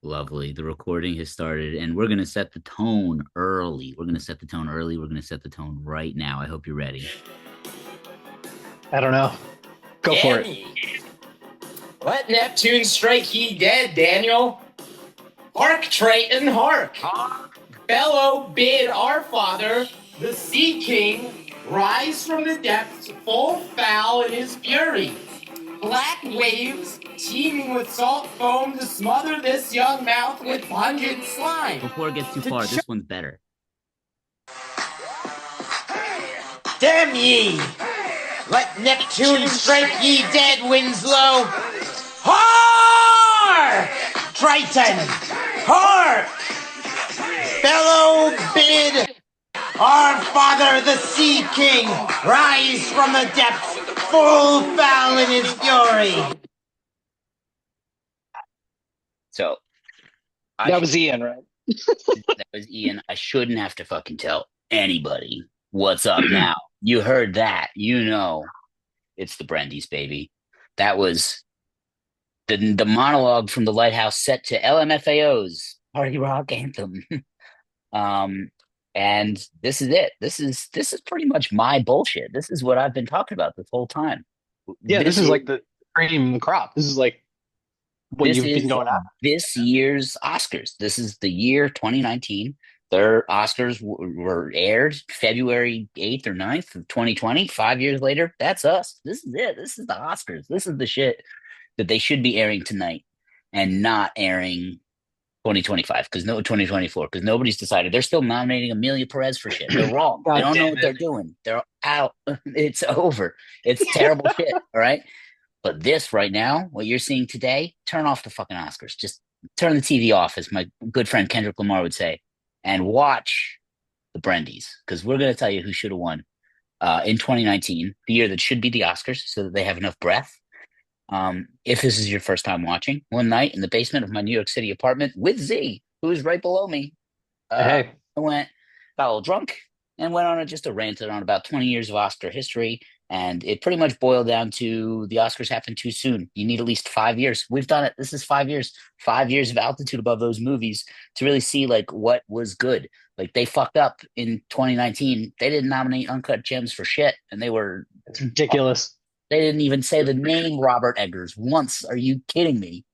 Lovely. The recording has started, and we're going to set the tone early. We're going to set the tone early. We're going to set the tone right now. I hope you're ready. I don't know. Go for Damn it. ye! Let Neptune strike ye dead, Daniel. Hark, Triton, hark! Bellow bid our father, the Sea King, rise from the depths, full foul in his fury. Black waves, teeming with salt foam, to smother this young mouth with pungent slime. Before it gets too To far, ch- this one's better. Damn ye! Let Neptune strike ye dead, Winslow! Hark! Triton! Hark! Fellow bid our father, the Sea King, rise from the depths, full foul in his fury. So That was Ian, right? that was Ian. I shouldn't have to fucking tell anybody what's up now. You heard that. You know it's the Brendys, baby. That was the monologue from the Lighthouse set to LMFAO's party rock anthem. Um, and this is it. This is pretty much my bullshit. This is what I've been talking about this whole time. Yeah, this This is is like the cream of the crop. This is like what this you've been is going on. this year's Oscars. This is the year 2019. Their Oscars were aired February 8th or 9th of 2020. 5 years later, that's us. This is it. This is the Oscars. This is the shit that they should be airing tonight and not airing 2025 because no 2024 because nobody's decided. They're still nominating Amelia Perez for shit. They're wrong. They God don't know damn what it. they're doing. They're out. It's over. It's terrible shit. All right. But this right now, what you're seeing today, turn off the fucking Oscars. Just turn the TV off, as my good friend Kendrick Lamar would say, and watch the Brendys because we're going to tell you who should have won in 2019, the year that should be the Oscars, so that they have enough breath. If this is your first time watching, one night in the basement of my New York City apartment with Z, who is right below me, Hey, I got a little drunk, and went on just a ranted on about 20 years of Oscar history. And it pretty much boiled down to the Oscars happened too soon. You need at least 5 years. We've done it. This is 5 years, 5 years of altitude above those movies to really see like what was good. Like they fucked up in 2019. They didn't nominate Uncut Gems for shit, and it's ridiculous. they didn't even say the name Robert Eggers once. Are you kidding me?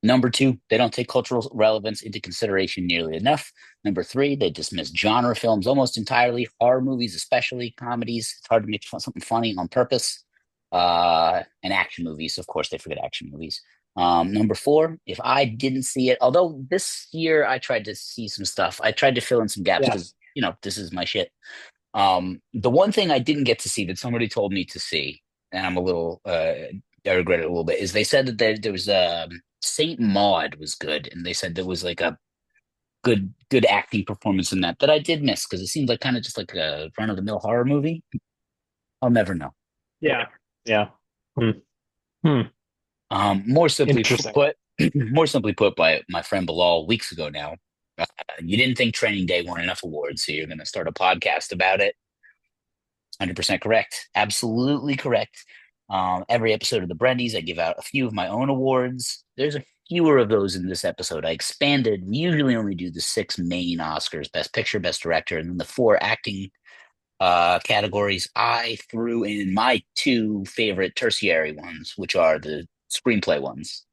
Number two, they don't take cultural relevance into consideration nearly enough. Number three, they dismiss genre films almost entirely, horror movies, especially comedies. It's hard to make something funny on purpose. And action movies, of course, they forget action movies. Number four, if I didn't see it, although this year I tried to see some stuff, I tried to fill in some gaps Yeah. because, this is my shit. The one thing I didn't get to see that somebody told me to see, and I regret it a little bit, is they said that there was Saint Maud was good, and they said there was like a good acting performance in that I did miss because it seemed like kind of just like a run of the mill horror movie. I'll never know. Yeah. Yeah. Hmm. Hmm. More simply Interesting. put, more simply put by my friend Bilal weeks ago now. You didn't think Training Day won enough awards, so you're going to start a podcast about it. 100% correct. Absolutely correct. Every episode of the Brendys, I give out a few of my own awards. There's a fewer of those in this episode. I expanded. We usually only do the six main Oscars: Best Picture, Best Director, and then the four acting categories. I threw in my two favorite tertiary ones, which are the screenplay ones.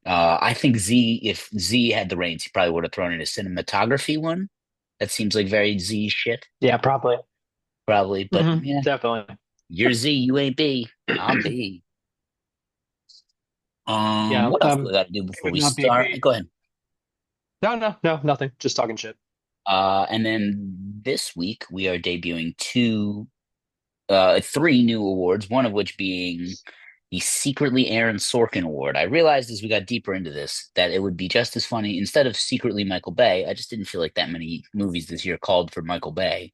I think if Z had the reins, he probably would have thrown in a cinematography one. That seems like very Z shit, Yeah, probably. probably. But yeah, Definitely. you're Z, you ain't B. I'm B. Yeah. What else do I got to do It before would we not be start? me. Go ahead. No, nothing. Just talking shit. And then this week we are debuting three new awards, one of which being the Secretly Aaron Sorkin Award. I realized as we got deeper into this that it would be just as funny instead of Secretly Michael Bay. I just didn't feel like that many movies this year called for Michael Bay.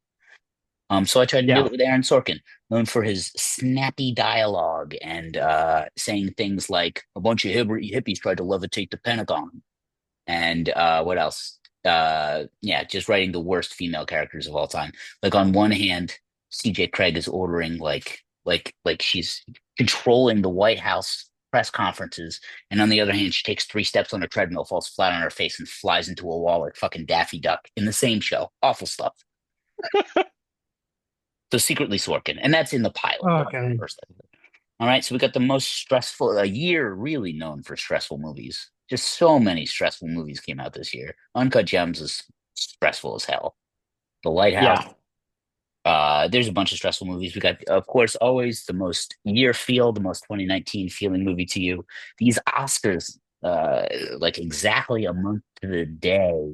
So I tried to do Yeah. it with Aaron Sorkin, known for his snappy dialogue and saying things like a bunch of hippies tried to levitate the Pentagon. And what else? Yeah, just writing the worst female characters of all time. Like on one hand, CJ Craig is ordering like she's controlling the White House press conferences, and on the other hand, she takes 3 steps on a treadmill, falls flat on her face, and flies into a wall like fucking Daffy Duck in the same show. Awful stuff. So secretly Sorkin, and that's in the pilot, the Okay. first episode. All right, so we got the most stressful a year really known for stressful movies. Just so many stressful movies came out this year. Uncut Gems is stressful as hell. The Lighthouse. Yeah. There's a bunch of stressful movies. We got, of course, always the most year feel, the most 2019 feeling movie to you. These Oscars, like exactly a month to the day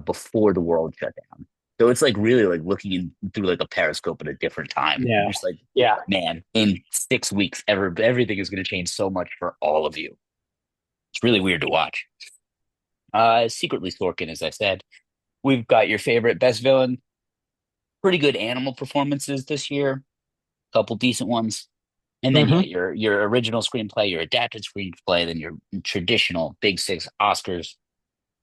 before the world shut down. So it's like really like looking through like a periscope at a different time. You're Yeah. just like, Yeah. man, in 6 weeks, everything is going to change so much for all of you. It's really weird to watch. Secretly Sorkin, as I said. We've got your favorite best villain. Pretty good animal performances this year. Couple decent ones. And then yeah, Hmm. your original screenplay, your adapted screenplay, then your traditional Big Six Oscars.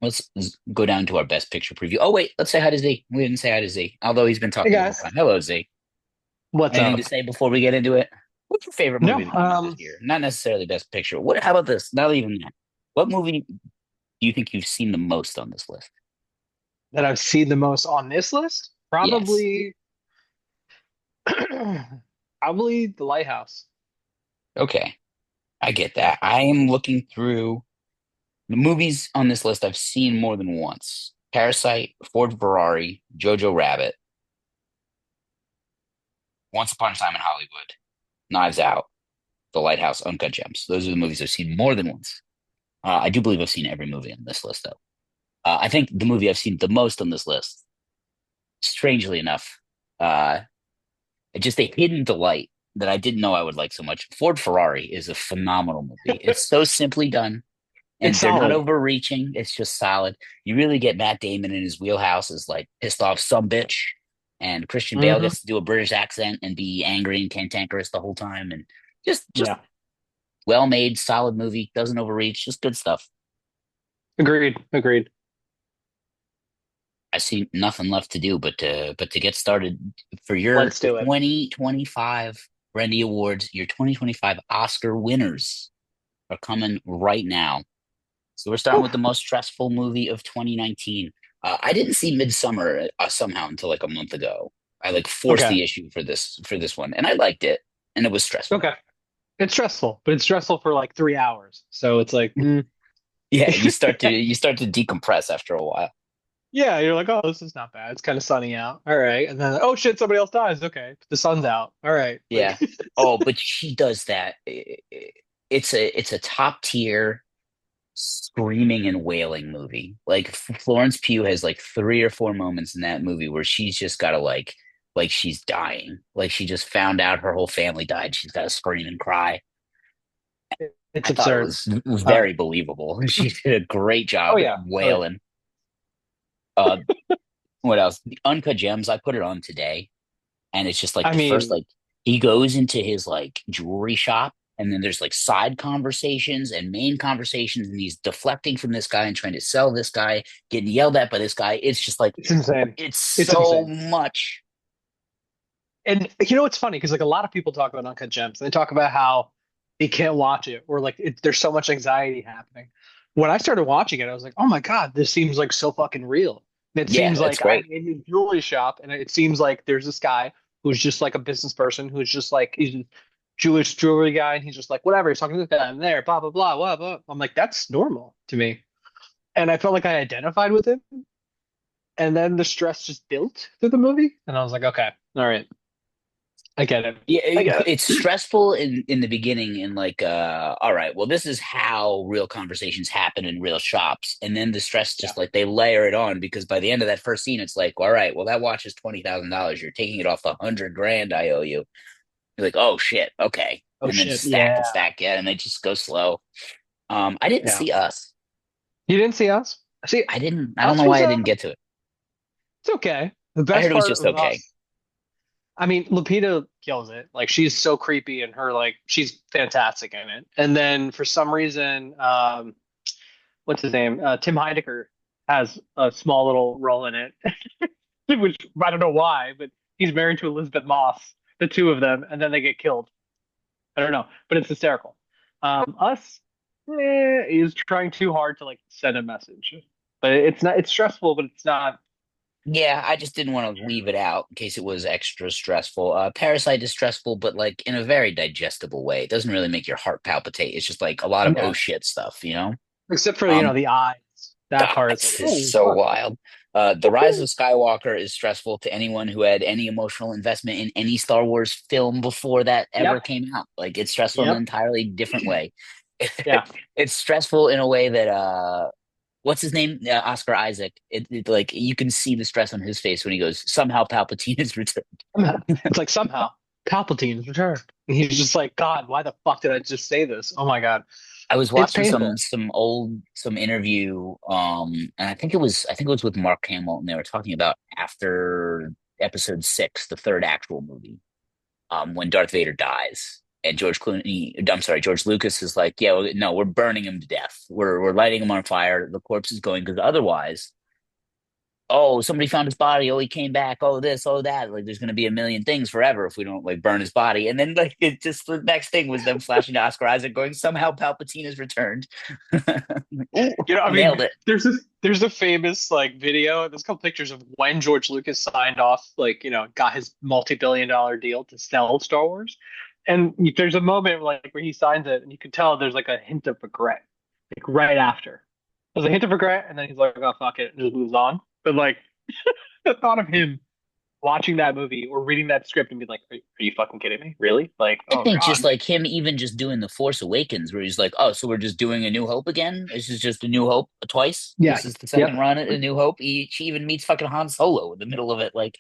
Let's go down to our best picture preview. Oh wait, let's say hi to Z. We didn't say hi to Z, although he's been Hey talking the whole guys, time. Hello, Z. what's Anything to up? say before we get into it? What's your favorite No, movie that came out this year? Not necessarily best picture. What? How about this? Not even that. What movie do you think you've seen the most on this list? that I've seen the most on this list, Yes. probably, probably The Lighthouse. Okay, I get that. I am looking through the movies on this list I've seen more than once. Parasite, Ford Ferrari, Jojo Rabbit, Once Upon a Time in Hollywood, Knives Out, The Lighthouse, Uncut Gems. Those are the movies I've seen more than once. I do believe I've seen every movie on this list, though. I think the movie I've seen the most on this list, strangely enough, uh, just a hidden delight that I didn't know I would like so much. Ford Ferrari is a phenomenal movie. It's so simply done, It's and they're not solid. overreaching. It's just solid. You really get Matt Damon in his wheelhouse as like pissed off some bitch, and Christian Bale Hmm. gets to do a British accent and be angry and cantankerous the whole time, and just Yeah, well made, solid movie. Doesn't overreach, just good stuff. agreed. Agreed. I see nothing left to do but to get started for your Let's do it. 2025 Brendy Awards. Your 2025 Oscar winners are coming right now. So we're starting with the Oof. most stressful movie of 2019. I didn't see Midsommar somehow until like a month ago. I like forced Okay. the issue for this one, and I liked it, and it was stressful. Okay. It's stressful, but it's stressful for like 3 hours. So it's like, Yeah, you start to decompress after a while. yeah, you're like, oh, this is not bad. It's kind of sunny out. All right. And then, oh shit, somebody else dies. Okay. The sun's out. All right. Like, Yeah. Oh, but she does that. It's a top tier screaming and wailing movie. Like Florence Pugh has like 3 or 4 moments in that movie where she's just got to like she's dying. Like she just found out her whole family died. She's got to scream and cry. it's I thought absurd. it was Uh, very believable. She did a great oh job yeah. Oh yeah. wailing. Uh, what else? The Uncut Gems. I put it on today, and it's just like I the first mean, like he goes into his like jewelry shop, and then there's like side conversations and main conversations, and he's deflecting from this guy and trying to sell this guy, getting yelled at by this guy. It's just like it's insane. it's It's so insane. much. And you know what's funny? Because like a lot of people talk about Uncut Gems, and they talk about how they can't watch it, or like there's so much anxiety happening. When I started watching it, I was like, oh my God, this seems like so fucking real. And it Yeah, seems it's like I'm great. in a jewelry shop, and it seems like there's this guy who's just like a business person who's just like he's a Jewish jewelry guy, and he's just like whatever. He's talking to this guy, and there, blah blah blah, blah blah. I'm like, that's normal to me, and I felt like I identified with him. And then the stress just built through the movie, and I was like, okay, all right, I get it. Yeah, I get it's it. stressful in the beginning and like all right, well this is how real conversations happen in real shops. And then the stress Yeah. just like they layer it on because by the end of that first scene it's like, all right, well that watch is $20,000. You're taking it off the 100 grand I owe you. You're like, oh shit, okay. Oh And then shit. stack and Yeah. stack, yeah, and they just go slow. I didn't Yeah. see Us. You didn't see Us? See, I don't Us know was why I didn't get to it. it's okay. The I heard best it was part just of okay. Us, I mean, Lupita kills it. Like she's so creepy and her like she's fantastic in it. And then for some reason, what's his name? Tim Heidecker has a small little role in it, which I don't know why, but he's married to Elizabeth Moss, the two of them, and then they get killed. I don't know, but it's hysterical. Us is trying too hard to like send a message, but it's not. It's stressful, but it's not. Yeah, I just didn't want to leave it out in case it was extra stressful. Parasite is stressful, but like in a very digestible way. It doesn't really make your heart palpitate. It's just like a lot of oh Yeah, shit stuff, you know? except for Um, the eyes. That part is like, That's is oh so fuck. wild. The Rise of Skywalker is stressful to anyone who had any emotional investment in any Star Wars film before that ever Yep. came out. Like it's stressful in an Yep. entirely different way. Yeah. It's stressful in a way that what's his name? Oscar Isaac. Like you can see the stress on his face when he goes, somehow Palpatine is returned. It's like somehow Palpatine's returned. And he's just like, God, why the fuck did I just say this? Oh my God. I was It's watching painful. some interview, and I think it was with Mark Hamill, and they were talking about after episode six, the third actual movie, when Darth Vader dies, and George Lucas is like, yeah, no, we're burning him to death. We're lighting him on fire. The corpse is going because otherwise, oh, somebody found his body. Oh, he came back. Oh, this, oh, that. Like, there's going to be a million things forever if we don't like burn his body. And then, like, it just the next thing was them flashing to Oscar Isaac, going, somehow Palpatine has returned. I mean, Nailed it. there's a famous like video. There's a couple pictures of when George Lucas signed off, like got his multi-billion-dollar deal to sell Star Wars, and there's a moment like where he signs it, and you can tell there's like a hint of regret, like right after. There's a hint of regret, and then he's like, "Oh fuck it," and just moves on. But like the thought of him watching that movie or reading that script and being like, "Are you fucking kidding me? Really?" Like, I oh think God, just like him, even just doing the Force Awakens, where he's like, "Oh, so we're just doing A New Hope again? This is just A New Hope twice. yeah, This is the second yep, run at A New Hope." She even meets fucking Han Solo in the middle of it, like,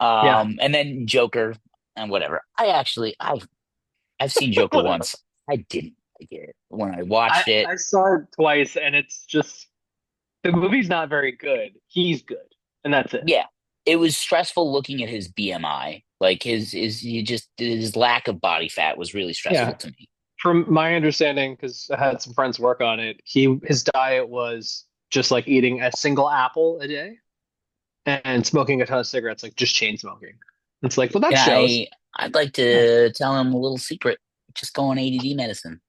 yeah. and then Joker and whatever. I've seen Joker Whatever. once. I didn't like it when I watched it. I saw it twice, and it's just the movie's not very good. He's good, and that's it. Yeah, it was stressful looking at his BMI. Like his lack of body fat was really stressful Yeah. to me. From my understanding, because I had some friends work on it, his diet was just like eating a single apple a day and smoking a ton of cigarettes, like just chain smoking. It's like, well, that And shows. I'd like Yeah. to tell him a little secret. Just go on ADD medicine.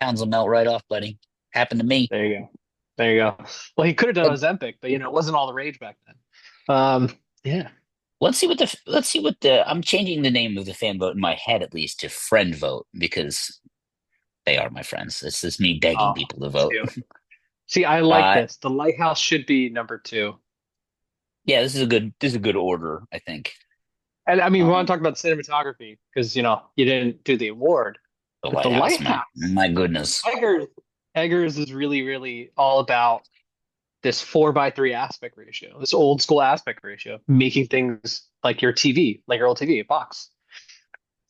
Pounds will melt right off, buddy. Happened to me. There you go. There you go. Well, he could have done But Ozempic, but it wasn't all the rage back then. Yeah. let's see what the I'm changing the name of the fan vote in my head at least to friend vote because they are my friends. This is me begging Oh, people to me vote. too. See, I like Uh, this. The Lighthouse should be number two. yeah, this is a good order, I think. And I mean, we want Um, to talk about cinematography because you didn't do the award, the but the Lighthouse, Lighthouse, my goodness. Eggers, Eggers is really, really all about this 4:3 aspect ratio, this old school aspect ratio, making things like your TV, like your old TV, a box.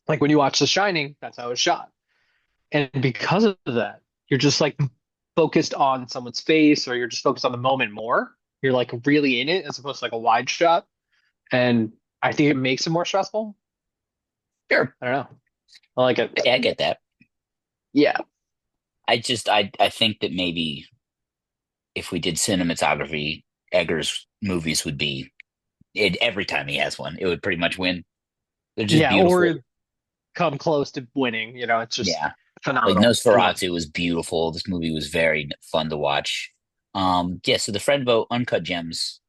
Like when you watch The Shining, that's how it's shot. And because of that, you're just like focused on someone's face, or you're just focused on the moment more. You're like really in it as opposed to like a wide shot. And I think it makes it more stressful. Sure. I don't know. I like it. Yeah, I get that. Yeah. I think that maybe if we did cinematography, Eggers movies would be it every time he has one, it would pretty much win. They're just Yeah. beautiful. Or come close to winning. It's just Yeah. Like phenomenal. I love it. Nosferatu was beautiful. This movie was very fun to watch. Yeah, so the friend vote, Uncut Gems,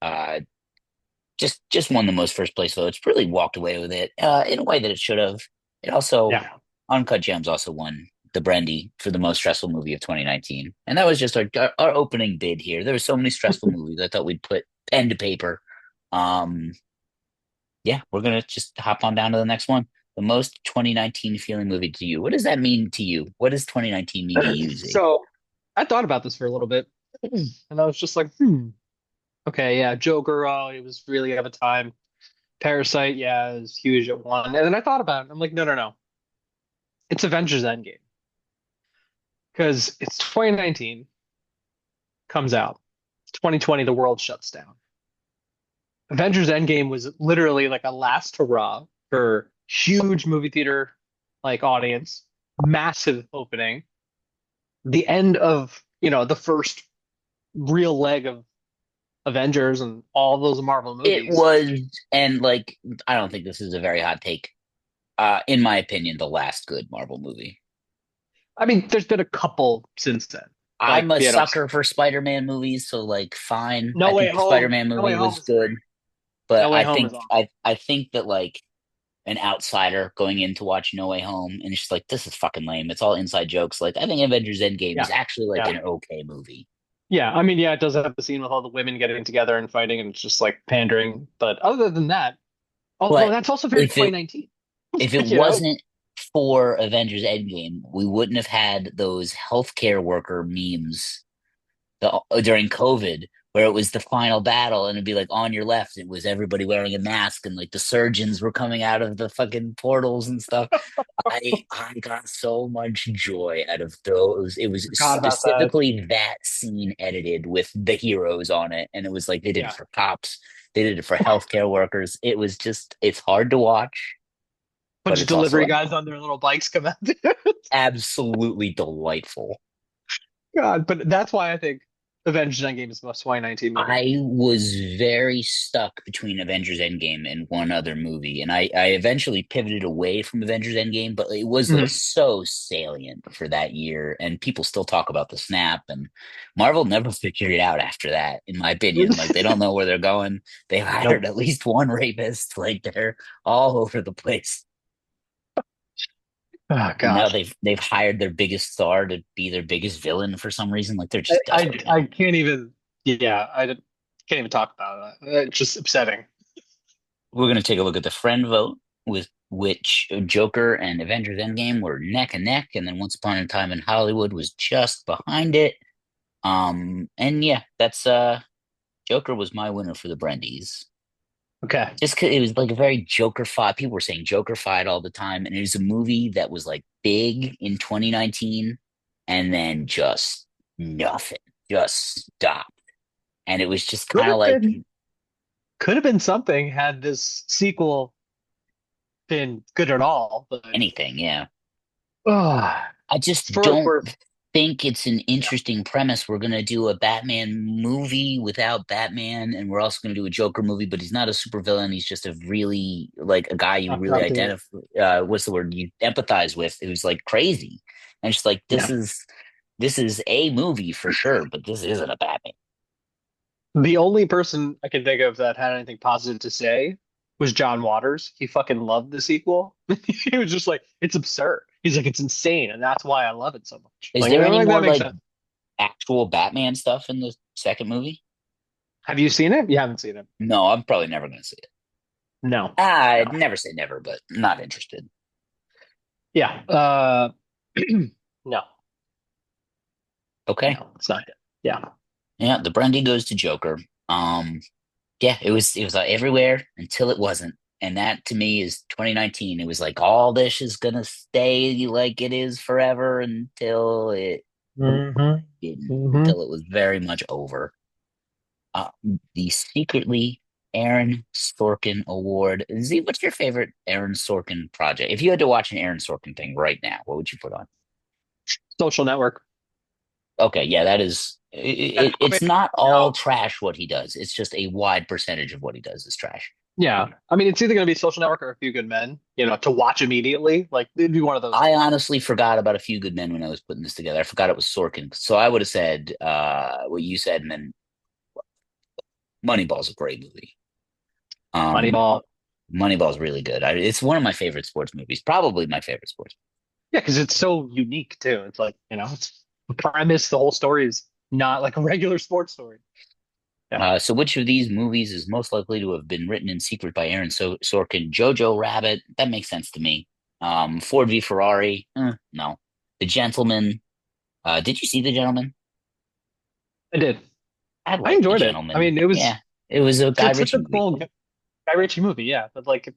just won the most first place votes. Really walked away with it in a way that it should have. It also Yeah. Uncut Gems also won the Brendy for the most stressful movie of 2019, and that was just our opening bid here. There were so many stressful movies. I thought we'd put pen to paper. Um, yeah, we're gonna just hop on down to the next one. The most 2019 feeling movie to you. What does that mean to you? What does 2019 mean to you, Z? So I thought about this for a little bit, and I was just like, okay, yeah, Joker, oh, it was really of a time. Parasite, yeah, it was huge at one. And then I thought about it. I'm like, no, no, no. It's Avengers Endgame. Because it's 2019, comes out. It's 2020, the world shuts down. Avengers Endgame was literally like a last hurrah for huge movie theater like audience, massive opening, the end of, the first real leg of Avengers and all those Marvel It movies. was, and like, I don't think this is a very hot take. In my opinion, the last good Marvel movie. I mean, there's been a couple since then. I'm Like, a sucker for Spider-Man movies, so like fine. I No Way think the Home. Spider-Man No Way movie Home was is great. good, but No Way Home is awesome. I think that like an outsider going in to watch No Way Home and it's just like this is fucking lame. It's all inside jokes. Like I think Avengers Endgame is Yeah. actually like Yeah. an okay movie. Yeah. I mean, yeah, it does have the scene with all the women getting together and fighting, and it's just like pandering. But other than that, although But that's also very if it 2019. if it You know? wasn't for Avengers Endgame, we wouldn't have had those healthcare worker memes during COVID, where it was the final battle, and it'd be like on your left, it was everybody wearing a mask, and like the surgeons were coming out of the fucking portals and stuff. I got so much joy out of those. It was Forgot about that. specifically that scene edited with the heroes on it, and it was like they did it Yeah. for cops, they did it for healthcare workers. It was just it's hard to watch, but Bunch of it's also delivery guys on their little bikes come out. absolutely delightful. God, but that's why I think Avengers Endgame is the most 2019 movie. I was very stuck between Avengers Endgame and one other movie, and I eventually pivoted away from Avengers Endgame, but it was like Mhm. so salient for that year, and people still talk about the snap, and Marvel never figured it out after that, in my opinion. Like they don't know where they're going. They've hired Nope. at least one rapist, like they're all over the place. Oh And now God. they've hired their biggest star to be their biggest villain for some reason. Like they're just desperate I now. can't even. Yeah, can't even talk about it. It's just upsetting. We're going to take a look at the friend vote, with which Joker and Avengers Endgame were neck and neck, and then Once Upon a Time in Hollywood was just behind it. And yeah, that's Joker was my winner for the Brendys. Okay. Just 'cause it was like a very Joker-fied. People were saying Joker-fied all the time, and it was a movie that was like big in 2019, and then just nothing, just stopped. And it was just Could kind of have like been could have been something had this sequel been good at all, but anything, yeah. oh, I just for what it's don't worth, think it's an yeah. interesting premise. We're gonna do a Batman movie without Batman, and we're also gonna do a Joker movie, but he's not a supervillain. He's just a really like a guy you Fucked really up dude. identify. What's the word? You empathize with. Who's like crazy, and it's like Yeah. this is a movie for sure, but this isn't a Batman. The only person I can think of that had anything positive to say was John Waters. He fucking loved the sequel. He was just like, it's absurd. He's like, it's insane, and that's why I love it so much. Is Like, there I'm any like, that more makes like sense. actual Batman stuff in the second movie? Have you seen it? You haven't seen it. No, I'm probably never gonna see it. No. I'd No. never say never, but not interested. Yeah. No. Okay. No, it's not good. Yeah. Yeah, the Brendy goes to Joker. Um, yeah, it was everywhere until it wasn't. And that to me is 2019. It was like all this is gonna stay like it is forever until it hmm didn't, hmm until it was very much over. Uh, the secretly Aaron Sorkin Award. Z, what's your favorite Aaron Sorkin project? If you had to watch an Aaron Sorkin thing right now, what would you put on? Social Network. Okay, yeah, that is That's it's quick. not You all know, trash what he does. It's just a wide percentage of what he does is trash. yeah. I mean, it's either going to be Social Network or A Few Good Men, to watch immediately. Like, it'd be one of those I two. honestly forgot about A Few Good Men when I was putting this together. I forgot it was Sorkin. So I would have said what you said, and then Moneyball's a great movie. Um, Moneyball. Moneyball's really good. It's one of my favorite sports movies, probably my favorite sports. Yeah, because it's so unique too. It's like, it's the premise, the whole story is not like a regular sports story. Yeah. So which of these movies is most likely to have been written in secret by Aaron Sorkin? Jojo Rabbit, that makes sense to me. Ford v Ferrari, no. The Gentleman. Did you see The Gentleman? I did. I I liked The enjoyed it. I Gentleman. mean, it was Yeah, it was a Guy it's such Ritchie a movie. cool Guy Ritchie movie, yeah. But like,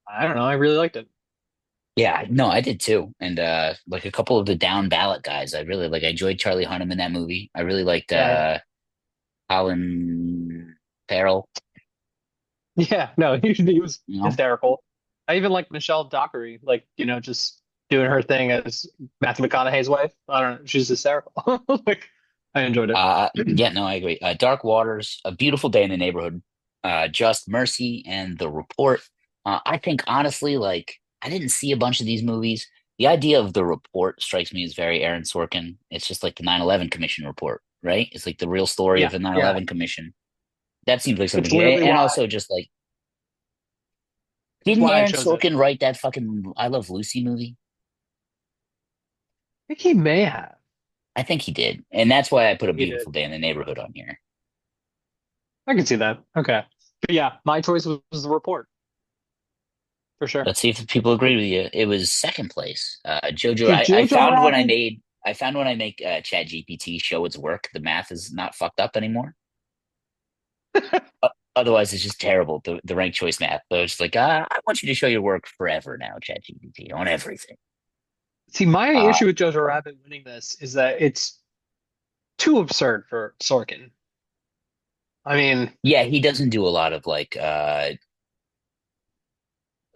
I don't know, I really liked it. Yeah, no, I did too. And like a couple of the down ballot guys, I really like. I enjoyed Charlie Hunnam in that movie. I really liked Yeah. Colin Farrell. Yeah, no, he was You know, hysterical. I even like Michelle Dockery, like, just doing her thing as Matthew McConaughey's wife. I don't know, she's hysterical. Like, I enjoyed it. yeah, no, I agree. Dark Waters, A Beautiful Day in the Neighborhood, Just Mercy, and The Report. I think honestly, like I didn't see a bunch of these movies, The idea of the report strikes me as very Aaron Sorkin. It's just like the 9/11 Commission report, right? It's like the real story of Yeah, the yeah. 9/11 Commission. That seems like It's something, literally and why. also just like, It's didn't why I Aaron chose it. Sorkin write that fucking I Love Lucy movie? I think he may have. I think he did, and that's why I put A He did. Beautiful Day in the Neighborhood on here. I can see that. Okay. But yeah, my choice was the report for sure. Let's see if people agree with you. It was second place. Jojo, Did I Jojo found when Rabbit? I found when I make Chat GPT show its work, the math is not fucked up anymore. Otherwise, it's just terrible. The ranked choice math. So it's like, I want you to show your work forever now, Chat GPT, on everything. See, my Uh, issue with Jojo Rabbit winning this is that it's too absurd for Sorkin. I mean, yeah, he doesn't do a lot of like absurdist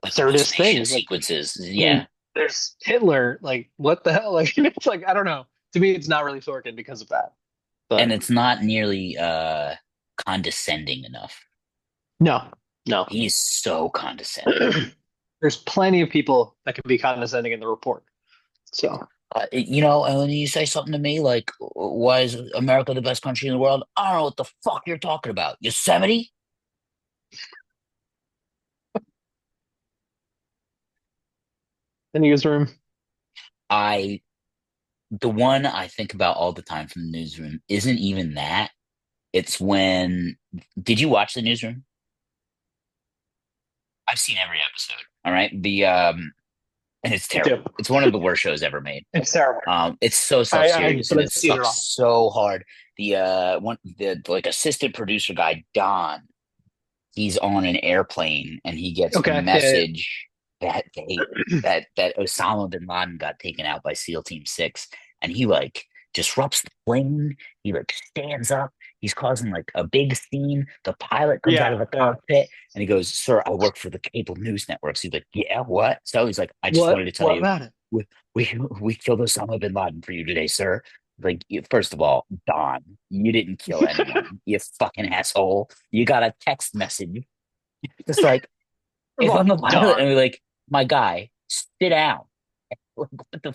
hallucination things. Like, sequences. I Yeah, mean, there's Hitler. Like, what the hell? Like, it's like I don't know. To me, it's not really Sorkin because of that. and But it's not nearly condescending enough. no, no. He's so condescending. There's plenty of people that can be condescending in the report. So And when you say something to me like, "Why is America the best country in the world?" I don't know what the fuck you're talking about. Yosemite? the newsroom. I The one I think about all the time from the newsroom isn't even that. It's when did you watch the newsroom? I've seen every episode. All right. And it's Me too. terrible. It's one of the worst shows ever made. It's terrible. It's so self-serious But and I've it seen it sucks all. so hard. The like assistant producer guy, Don, he's on an airplane and he gets a Okay. Yeah. message that Osama bin Laden got taken out by SEAL Team 6, and he like disrupts the plane. He like stands up. He's causing like a big scene. The pilot comes out Yeah. of the Yeah. cockpit and he goes, "Sir, I work for the cable news networks." He's like, "Yeah, what?" So he's like, "I just wanted to tell What you, about it? we we killed Osama bin Laden for you today, sir." Like, first of all, Don, you didn't kill anyone, you fucking asshole. You got a text message. Just like, First if of I'm all, the pilot Don. and we're like, my guy, sit down. Like, what the?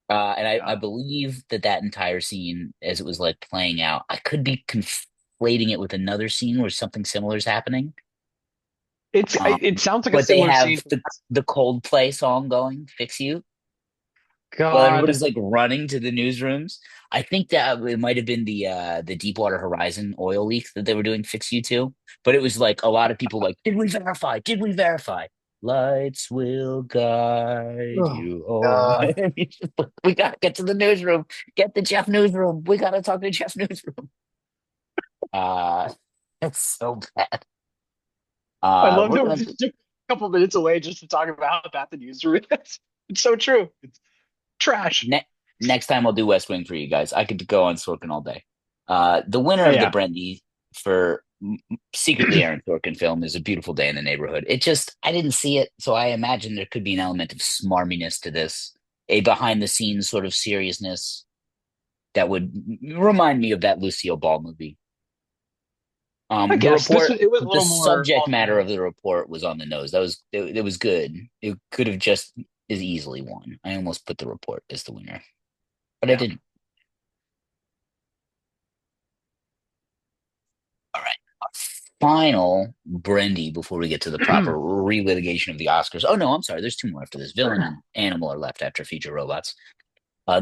And I Yeah. believe that entire scene, as it was like playing out, I could be conflating it with another scene where something similar is happening. It sounds like a But they similar have scene. the Coldplay song going, "Fix You." Well, God. everybody's like running to the newsrooms. I think that it might have been the Deepwater Horizon oil leak that they were doing "Fix You" to, but it was like a lot of people like, "Did we verify? Did we verify? Lights will guide Oh, you home." God. We gotta get to the newsroom. Get the Jeff newsroom. We gotta talk to Jeff newsroom. Uh, it's so bad. I love We're that we gonna just took a couple minutes away just to talk about how bad the newsroom is. It's so true. It's trash. ne Next time I'll do West Wing for you guys. I could go on Sorkin all day. The winner of the Yeah. Brendy for secretly Aaron Sorkin film is A Beautiful Day in the Neighborhood. I didn't see it, so I imagine there could be an element of smarminess to this, a behind the scenes sort of seriousness that would remind me of that Lucille Ball movie. I The guess report, it was a the little more subject on the matter of nose. the report was on the nose. It was good. It could have just as easily won. I almost put the report as the winner, but I Yeah. didn't. All right. Our final Brendy before we get to the proper relitigation of the Oscars. Oh no, I'm sorry. There's two more after this. Villain and Animal are left after Feature Robots.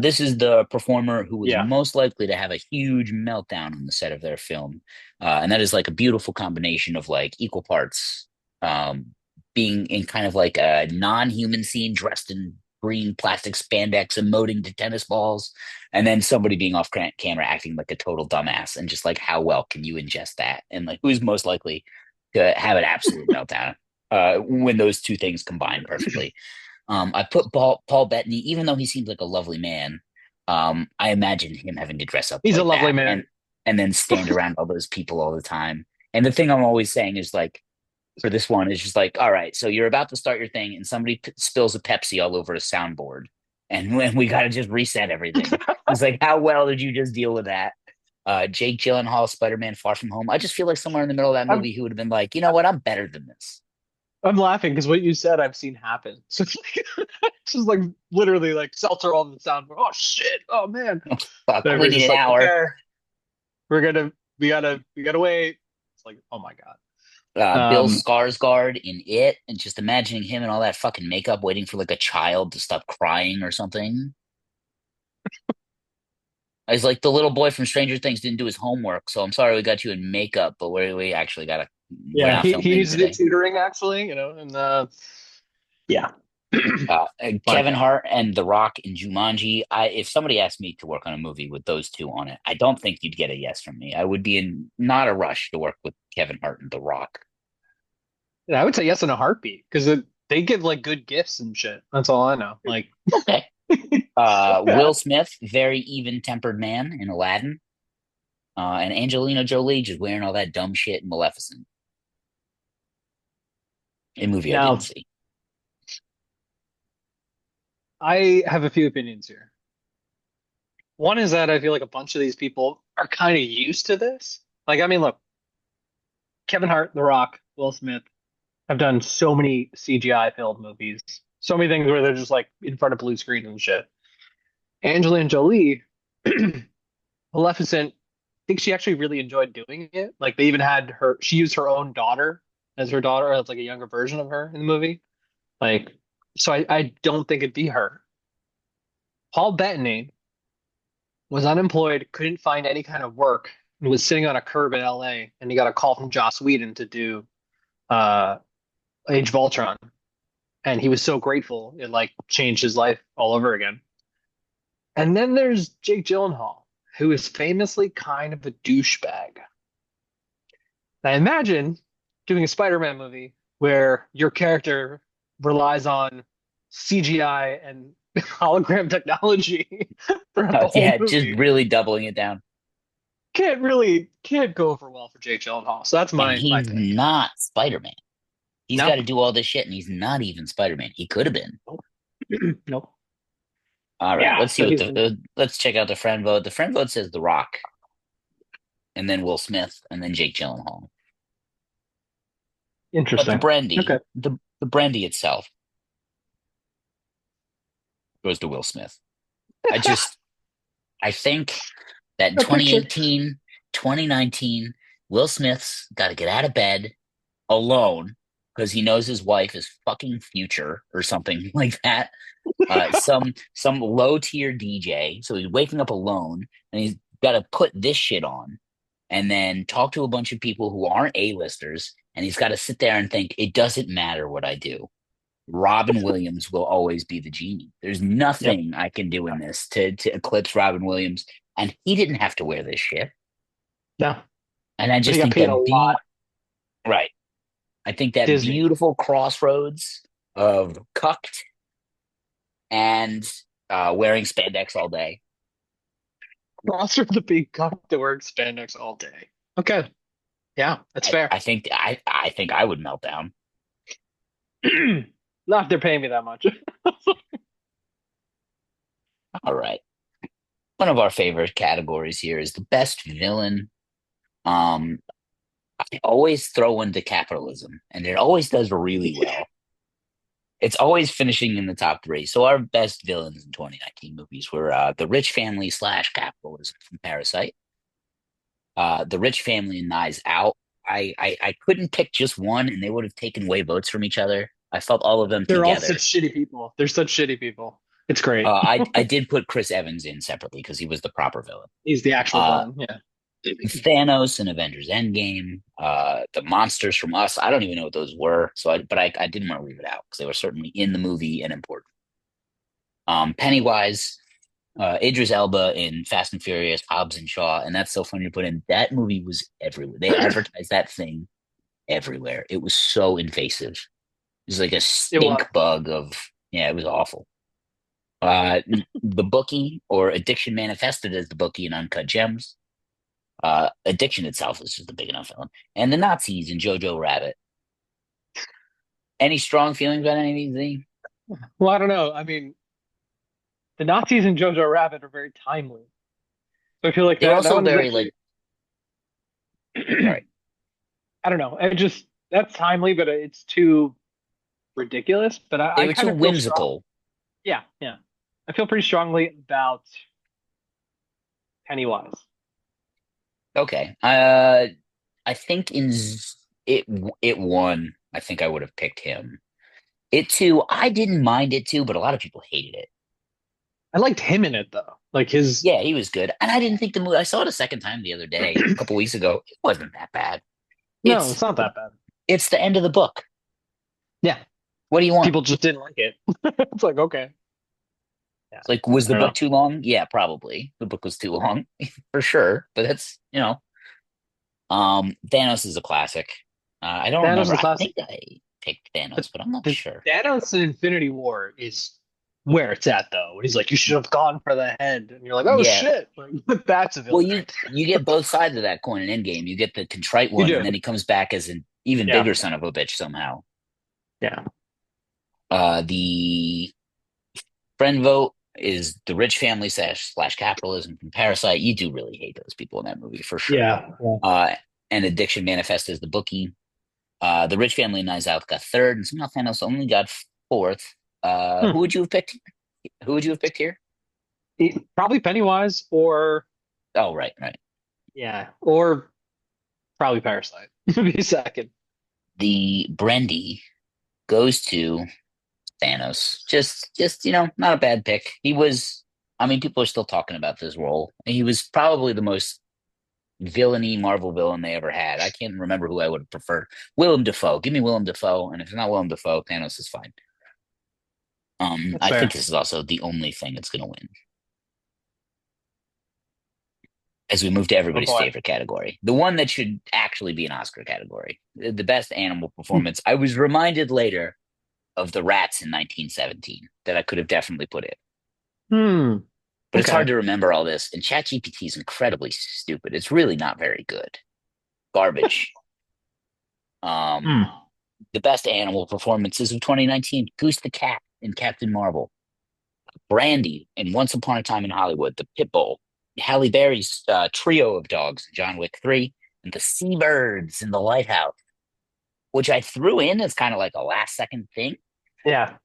This is the performer who was Yeah. most likely to have a huge meltdown on the set of their film. And that is like a beautiful combination of like equal parts um, being in kind of like a non-human scene dressed in green plastic spandex emoting to tennis balls, and then somebody being off camera acting like a total dumbass. And just like, how well can you ingest that? And like, who's most likely to have an absolute meltdown when those two things combine perfectly? I put Paul Bettany, even though he seems like a lovely man. I imagine him having to dress up He's a like lovely that man. and then stand around all those people all the time. And the thing I'm always saying is like, for this one, is just like, all right, so you're about to start your thing, and somebody spills a Pepsi all over a soundboard, and when we got to just reset everything. It's like, how well did you just deal with that? Jake Gyllenhaal, Spider-Man: Far From Home. I just feel like somewhere in the middle of that I'm movie, he would have been like, you know what, I'm better than this. I'm laughing because what you said I've seen happen. So it's like it's just like literally like seltzer on the sound. Oh shit! Oh man! Then We everybody's need just an like, hour. okay, we gotta wait. It's like, oh my God. Bill Um, Skarsgård in it, and just imagining him and all that fucking makeup, waiting for like a child to stop crying or something. It's like the little boy from Stranger Things didn't do his homework, so I'm sorry we got you in makeup, but we actually we're yeah, not he filming needs to do today. tutoring actually, and yeah. And Fun. Kevin Hart and The Rock in Jumanji. If somebody asked me to work on a movie with those two on it, I don't think you'd get a yes from me. I would be in not a rush to work with Kevin Hart and The Rock. Yeah, I would say yes in a heartbeat because they give like good gifts and shit. That's all I know. Like, Okay. yeah. Will Smith, very even-tempered man in Aladdin. And Angelina Jolie just wearing all that dumb shit in Maleficent, a movie I didn't Now, see. I have a few opinions here. One is that I feel like a bunch of these people are kind of used to this. Like, I mean, look, Kevin Hart, The Rock, Will Smith have done so many CGI filled movies, so many things where they're just like in front of blue screen and shit. Angelina Jolie, Maleficent, I think she actually really enjoyed doing it. Like, they even had her, she used her own daughter as her daughter, as like a younger version of her in the movie. Like, so I don't think it'd be her. Paul Bettany was unemployed, couldn't find any kind of work, and was sitting on a curb in LA, and he got a call from Joss Whedon to do uh Age of Ultron. And he was so grateful it like changed his life all over again. And then there's Jake Gyllenhaal, who is famously kind of a douchebag. I imagine doing a Spider-Man movie where your character relies on CGI and hologram technology throughout the whole Yeah, just movie. really doubling it down. Can't go over well for Jake Gyllenhaal. So that's And my he's pick. not Spider-Man. He's No, got to do all this shit, and he's not even Spider-Man. He could have been. nope, nope. All right, Yeah, let's see so what he's the let's check out the friend vote. The friend vote says The Rock, and then Will Smith, and then Jake Gyllenhaal. But interesting. Okay. The Brendy itself goes to Will Smith. I just I think that in A picture. 2018, 2019, Will Smith's got to get out of bed alone because he knows his wife is fucking future or something like that. Some low tier DJ. So he's waking up alone and he's got to put this shit on and then talk to a bunch of people who aren't A-listers. And he's got to sit there and think, it doesn't matter what I do. Robin Williams will always be the genie. There's Yep. nothing I can do in this to eclipse Robin Williams. And he didn't have to wear this shit. No, And I but he just got think paid a that lot. right. I think that Disney. beautiful crossroads of cucked and wearing spandex all day. Roster of the big cock that wears spandex all day. Okay. Yeah, that's fair. I think I would melt down. Not if they're paying me that much. All right. One of our favorite categories here is the best villain. Um, I always throw into capitalism, and it always does really well. It's always finishing in the top three. So our best villains in 2019 movies were the rich family slash capitalism from Parasite, the rich family in Knives Out. I couldn't pick just one, and they would have taken away votes from each other. I felt all of them They're all such together. shitty people. They're such shitty people. It's great. I did put Chris Evans in separately because he was the proper villain. He's the actual Uh, villain. Yeah. Thanos in Avengers Endgame, the monsters from Us. I don't even know what those were, I didn't want to leave it out because they were certainly in the movie and important. Pennywise, Idris Elba in Fast and Furious, Hobbs and Shaw, and that's so funny to put in. That movie was everywhere. They advertised that thing everywhere. It was so invasive. It was like a It was. stink bug of yeah, it was awful. The Bookie or Addiction manifested as the Bookie in Uncut Gems. Addiction itself is just a big enough villain. And the Nazis in Jojo Rabbit. Any strong feelings about any of these? Zee? Well, I don't know. I mean, the Nazis in Jojo Rabbit are very timely. So I feel like They're that also one is very like actually sorry. I don't know. It just that's timely, but it's too. ridiculous, but They I were too kind of feel strong. whimsical. Yeah, yeah. I feel pretty strongly about Pennywise. Okay. I think it it won. I think I would have picked him. It too. I didn't mind it too, but a lot of people hated it. I liked him in it though. Like his Yeah, he was good, and I didn't think the movie. I saw it a second time the other day, a couple weeks ago. It wasn't that bad. no, It's it's not that bad. it's the end of the book. Yeah, What do you want? people just didn't like it. It's like okay, yeah, Like, was I the don't book know. too long? Yeah, probably. The book was too long for sure. But that's Thanos is a classic. I don't Thanos is remember. a I classic. think I picked The, Thanos, but I'm not the sure. Thanos in Infinity War is where it's at though. When he's like, "You should have gone for the head," and you're like, "Oh Yeah. shit!" Like, that's a Well, villain you right you get both sides of that coin in Endgame. You get the contrite there. You one, and do. then he comes back as an even Yeah, bigger son of a bitch somehow. yeah. The friend vote is the rich family slash capitalism from Parasite. You do really hate those people in that movie for sure. Yeah. Yeah. Uh, and Addiction Manifest is the bookie. The rich family in Knives Out got third, and somehow Thanos only got fourth. Who Hmm. would you have picked? Who would you have picked here? Probably Pennywise or Oh, right, right. yeah, or probably Parasite. Would be second. The Brendy goes to Thanos. Just not a bad pick. He was. I mean, people are still talking about this role. He was probably the most villainy Marvel villain they ever had. I can't remember who I would have preferred. Willem Dafoe. Give me Willem Dafoe, and if it's not Willem Dafoe, Thanos is fine. That's I think fair. this is also the only thing that's going to win as we move to Oh everybody's boy. favorite category, the one that should actually be an Oscar category, the best animal performance. I was reminded later of the rats in 1917 that I could have definitely put in, Hmm. but it's hard Okay. to remember all this. And ChatGPT is incredibly stupid. It's really not very good. Garbage. Um, Hmm. the best animal performances of 2019: Goose the cat in Captain Marvel, Brandy in Once Upon a Time in Hollywood, the pit bull, Halle Berry's trio of dogs in John Wick 3, and the seabirds in the Lighthouse, which I threw in as kind of like a last second thing. Yeah.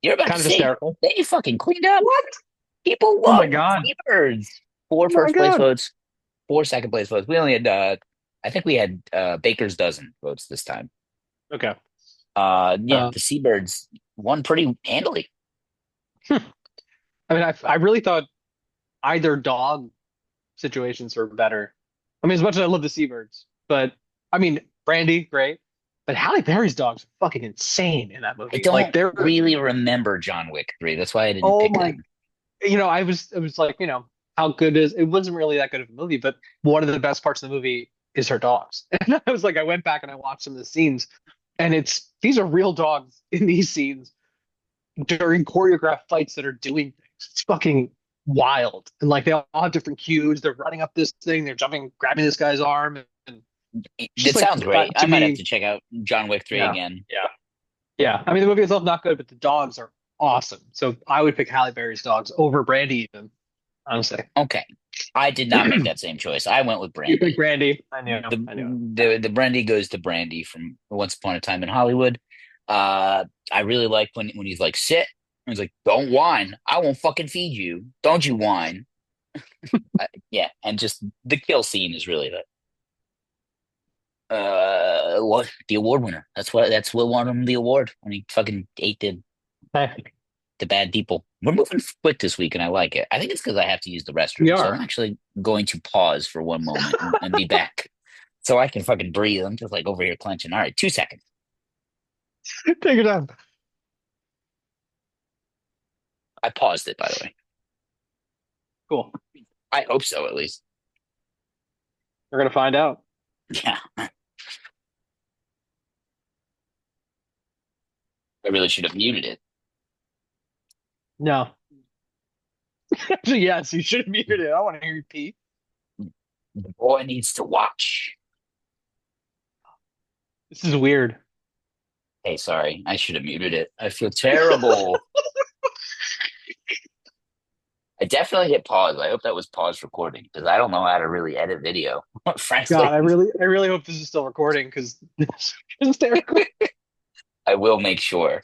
You're about to Kind of see. hysterical. They fucking cleaned up. What? People Oh my love God. seabirds. Four Oh my first place God. votes, four second place votes. We only had, I think we had Baker's dozen votes this time. Okay. Yeah, Uh, the seabirds won pretty handily. hmm. I mean, I really thought either dog situations were better. I mean, as much as I love the seabirds, but I mean, Brandy, great, but Halle Berry's dogs are fucking insane in that I movie. Like don't they're, really remember John Wick 3. That's why I didn't oh pick my, them. it was like, how good is, it wasn't really that good of a movie, but one of the best parts of the movie is her dogs. And I was like, I went back and I watched some of the scenes and these are real dogs in these scenes during choreographed fights that are doing things. It's fucking wild. And like they all have different cues. They're running up this thing, they're jumping, grabbing this guy's arm, and just That like sounds great. I to might have me, to check out John Wick 3 yeah, again. yeah, yeah. I mean, the movie itself not good, but the dogs are awesome. So I would pick Halle Berry's dogs over Brandy, even honestly. Okay. I did not make that same choice. I went with You pick Brandy. Brandy. I knew. The I knew. the Brandy goes to Brandy from Once Upon a Time in Hollywood. I really like when he's like, sit. And he's like, don't whine. I won't fucking feed you. Don't you whine. Yeah. And just the kill scene is really what the award winner. That's what won him the award when he fucking ate Hey, the bad people. We're moving quick this week, and I like it. I think it's because I have to use the we restroom, so I'm are. actually going to pause for one moment and be back, so I can fucking breathe. I'm just like over here clenching. All right, 2 seconds. Take your time. I paused it, by the way. Cool. I hope so, at least. We're gonna find out. Yeah, I really should have muted it. No. Actually, yes, you should have muted it. I want to hear you pee. The boy needs to watch. This is weird. Hey, sorry, I should have muted it. I feel terrible. I definitely hit pause. I hope that was pause recording because I don't know how to really edit video, God, frankly. I really hope this is still recording because this is hysterical. I will make sure.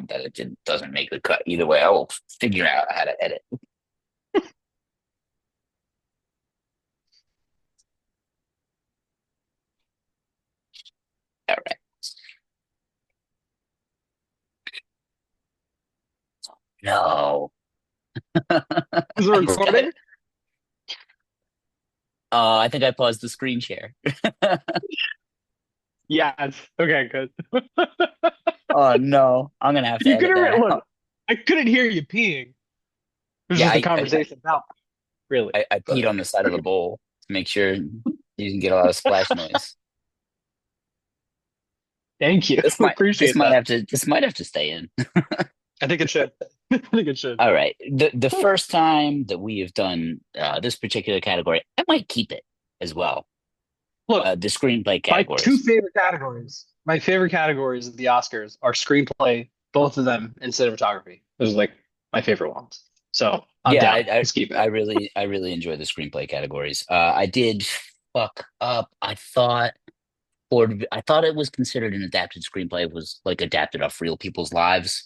that doesn't make the cut either way. I will figure out how to edit. All right. No, Is it I just got. recording? I think I paused the screen share. Yes. Okay, good. Oh no, I'm gonna have to You edit couldn't that look. out. I couldn't hear you peeing. It was Yeah, just a I conversation about really. I peed But on the side of the bowl to make sure you didn't get a lot of splash noise. thank you. This might this Appreciate might that. have to this might have to stay in. I think it should. I think it should. All right. The first time that we have done this particular category, I might keep it as well. Look, The screenplay my two categories. favorite categories. My favorite categories of the Oscars are screenplay, both of them, and cinematography. Those are like my favorite ones. So I'm Yeah, down. Let's keep it. I really enjoy the screenplay categories. I did fuck up. I thought it was considered an adapted screenplay. It was like adapted off real people's lives.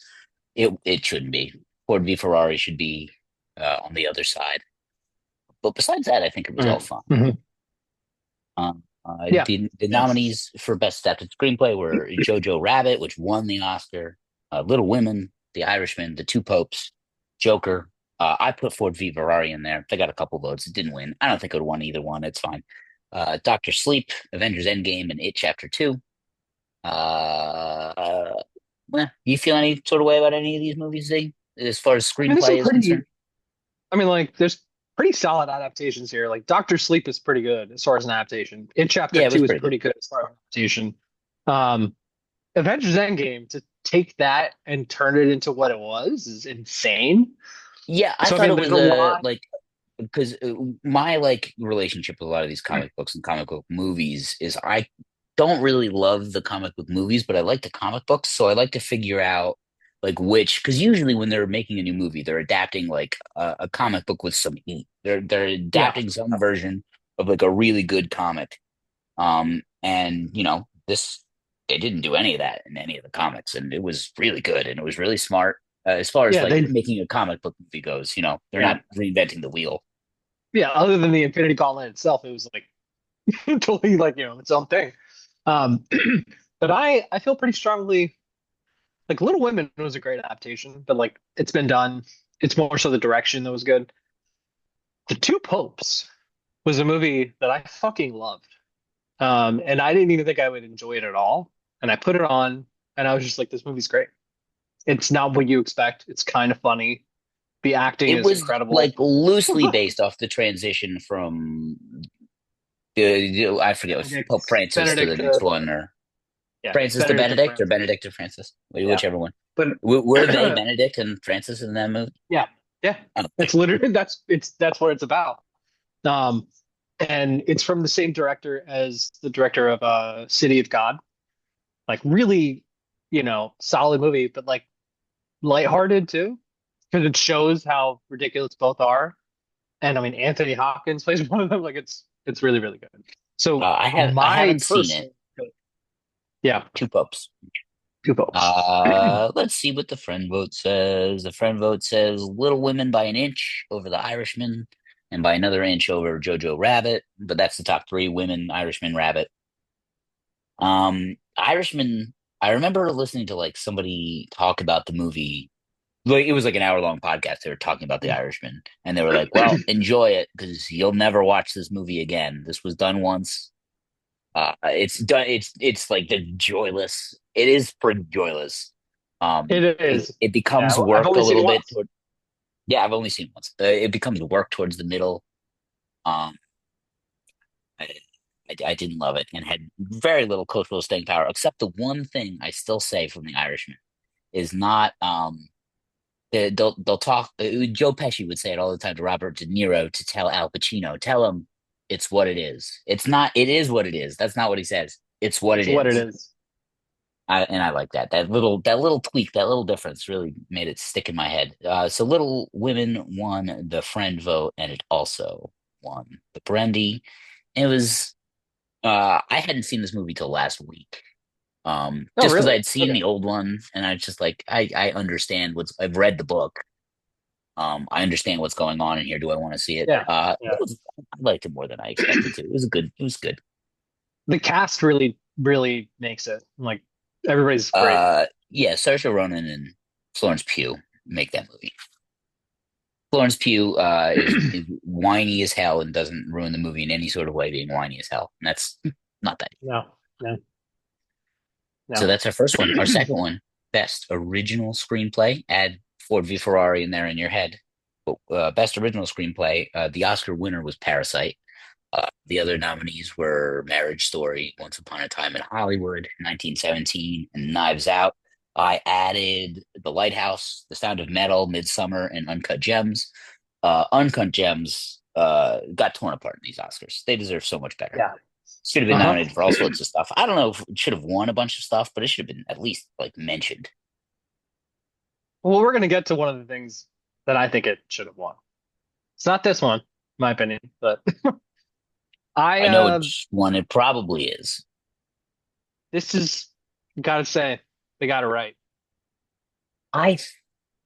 It shouldn't be. Ford v Ferrari should be on the other side. But besides that, I think it was all Mhm. fun. Mhm. Yeah. The Yeah. nominees for Best Adapted Screenplay were Jojo Rabbit, which won the Oscar, Little Women, The Irishman, The Two Popes, Joker. I put Ford v Ferrari in there. They got a couple votes. It didn't win. I don't think it would have won either one. It's fine. Doctor Sleep, Avengers Endgame, and It Chapter 2. You feel any sort of way about any of these movies, Z, as far as I mean, there's some screenplay is concerned? pretty. I mean, like, there's pretty solid adaptations here. Like, Doctor Sleep is pretty good as far as an adaptation. In Chapter Yeah, it was Two is pretty good. pretty good as far as adaptation. Um, Avengers Endgame to take that and turn it into what it was is insane. Yeah, I So I thought mean, it there's was a a lot. like because my like relationship with a lot of these comic books and comic book movies is I don't really love the comic book movies, but I like the comic books, so I like to figure out like which because usually when they're making a new movie, they're adapting like a comic book with some heat. They're Yeah, adapting some version of like a really good comic. And this they didn't do any of that in any of the comics, and it was really good and it was really smart as far as yeah, like they, making a comic book movie goes. They're yeah, not reinventing the wheel. yeah. Other than the Infinity Gauntlet itself, it was like totally like its own thing. Um, but I feel pretty strongly like Little Women was a great adaptation, but like it's been done. It's more so the direction that was good. The Two Popes was a movie that I fucking loved. And I didn't even think I would enjoy it at all. And I put it on and I was just like, this movie's great. It's not what you expect. It's kind of funny. The acting It is was like incredible. loosely based off the transition from I forget what Benedict, Pope Francis to the Benedict, next one, or yeah, Francis to Benedict and Benedict, or Francis. Benedict to Francis, Yeah. whichever one. But Were they Benedict and Francis in that movie? yeah, yeah. I don't think. That's literally that's what it's about. Um, and it's from the same director as the director of City of God. Like really, solid movie, but like lighthearted too, because it shows how ridiculous both are. And I mean, Anthony Hopkins plays one of them. Like it's really really good. So I my haven't seen it. personal, yeah, Two popes. two popes. Let's see what the friend vote says. The friend vote says Little Women by an inch over The Irishman, and by another inch over Jojo Rabbit. But that's the top three: Women, Irishman, Rabbit. Irishman. I remember listening to like somebody talk about the movie. Like it was like an hour long podcast. They were talking about The Irishman, and they were like, "Well, enjoy it because you'll never watch this movie again. This was done once. It's done. It's like the joyless. It is pretty joyless. It It, is. it Yeah, becomes I've work a only seen it little bit once. toward. Yeah, I've only seen it once. It becomes work towards the middle. Um, I, I didn't love it and had very little cultural staying power. Except the one thing I still say from The Irishman is not. They'll talk. Joe Pesci would say it all the time to Robert De Niro to tell Al Pacino, tell him it's what it is. It's not. It is what it is. That's not what he says. It's what It's it what it is. is. And I like that. That little tweak, that little difference really made it stick in my head. So Little Women won the friend vote, and it also won the Brendy. It was I hadn't seen this movie till last week. Oh, Just because really? I'd seen Okay. the old one, and I was just like, I understand I've read the book. I understand what's going on in here. Do I want to see it? Yeah. Yeah. I liked it more than I expected to. It was good. The cast really, really makes it. Like everybody's great. Yeah, Saoirse Ronan and Florence Pugh make that movie. Florence Pugh is whiny as hell and doesn't ruin the movie in any sort of way, being whiny as hell. And that's not that. No, no, So no. that's our first one. Our second one, best original screenplay. Add Ford v Ferrari in there in your head. But, best original screenplay. The Oscar winner was Parasite. The other nominees were Marriage Story, Once Upon a Time in Hollywood, 1917, and Knives Out. I added The Lighthouse, The Sound of Metal, Midsommar, and Uncut Gems. Uncut Gems got torn apart in these Oscars. They deserve so much better. Yeah. Should have been Uh-huh. nominated for all sorts of stuff. I don't know if it should have won a bunch of stuff, but it should have been at least like mentioned. Well, we're gonna get to one of the things that I think it should have won. It's not this one, in my opinion, but I I know which one it probably is. this is gotta say they got it right. I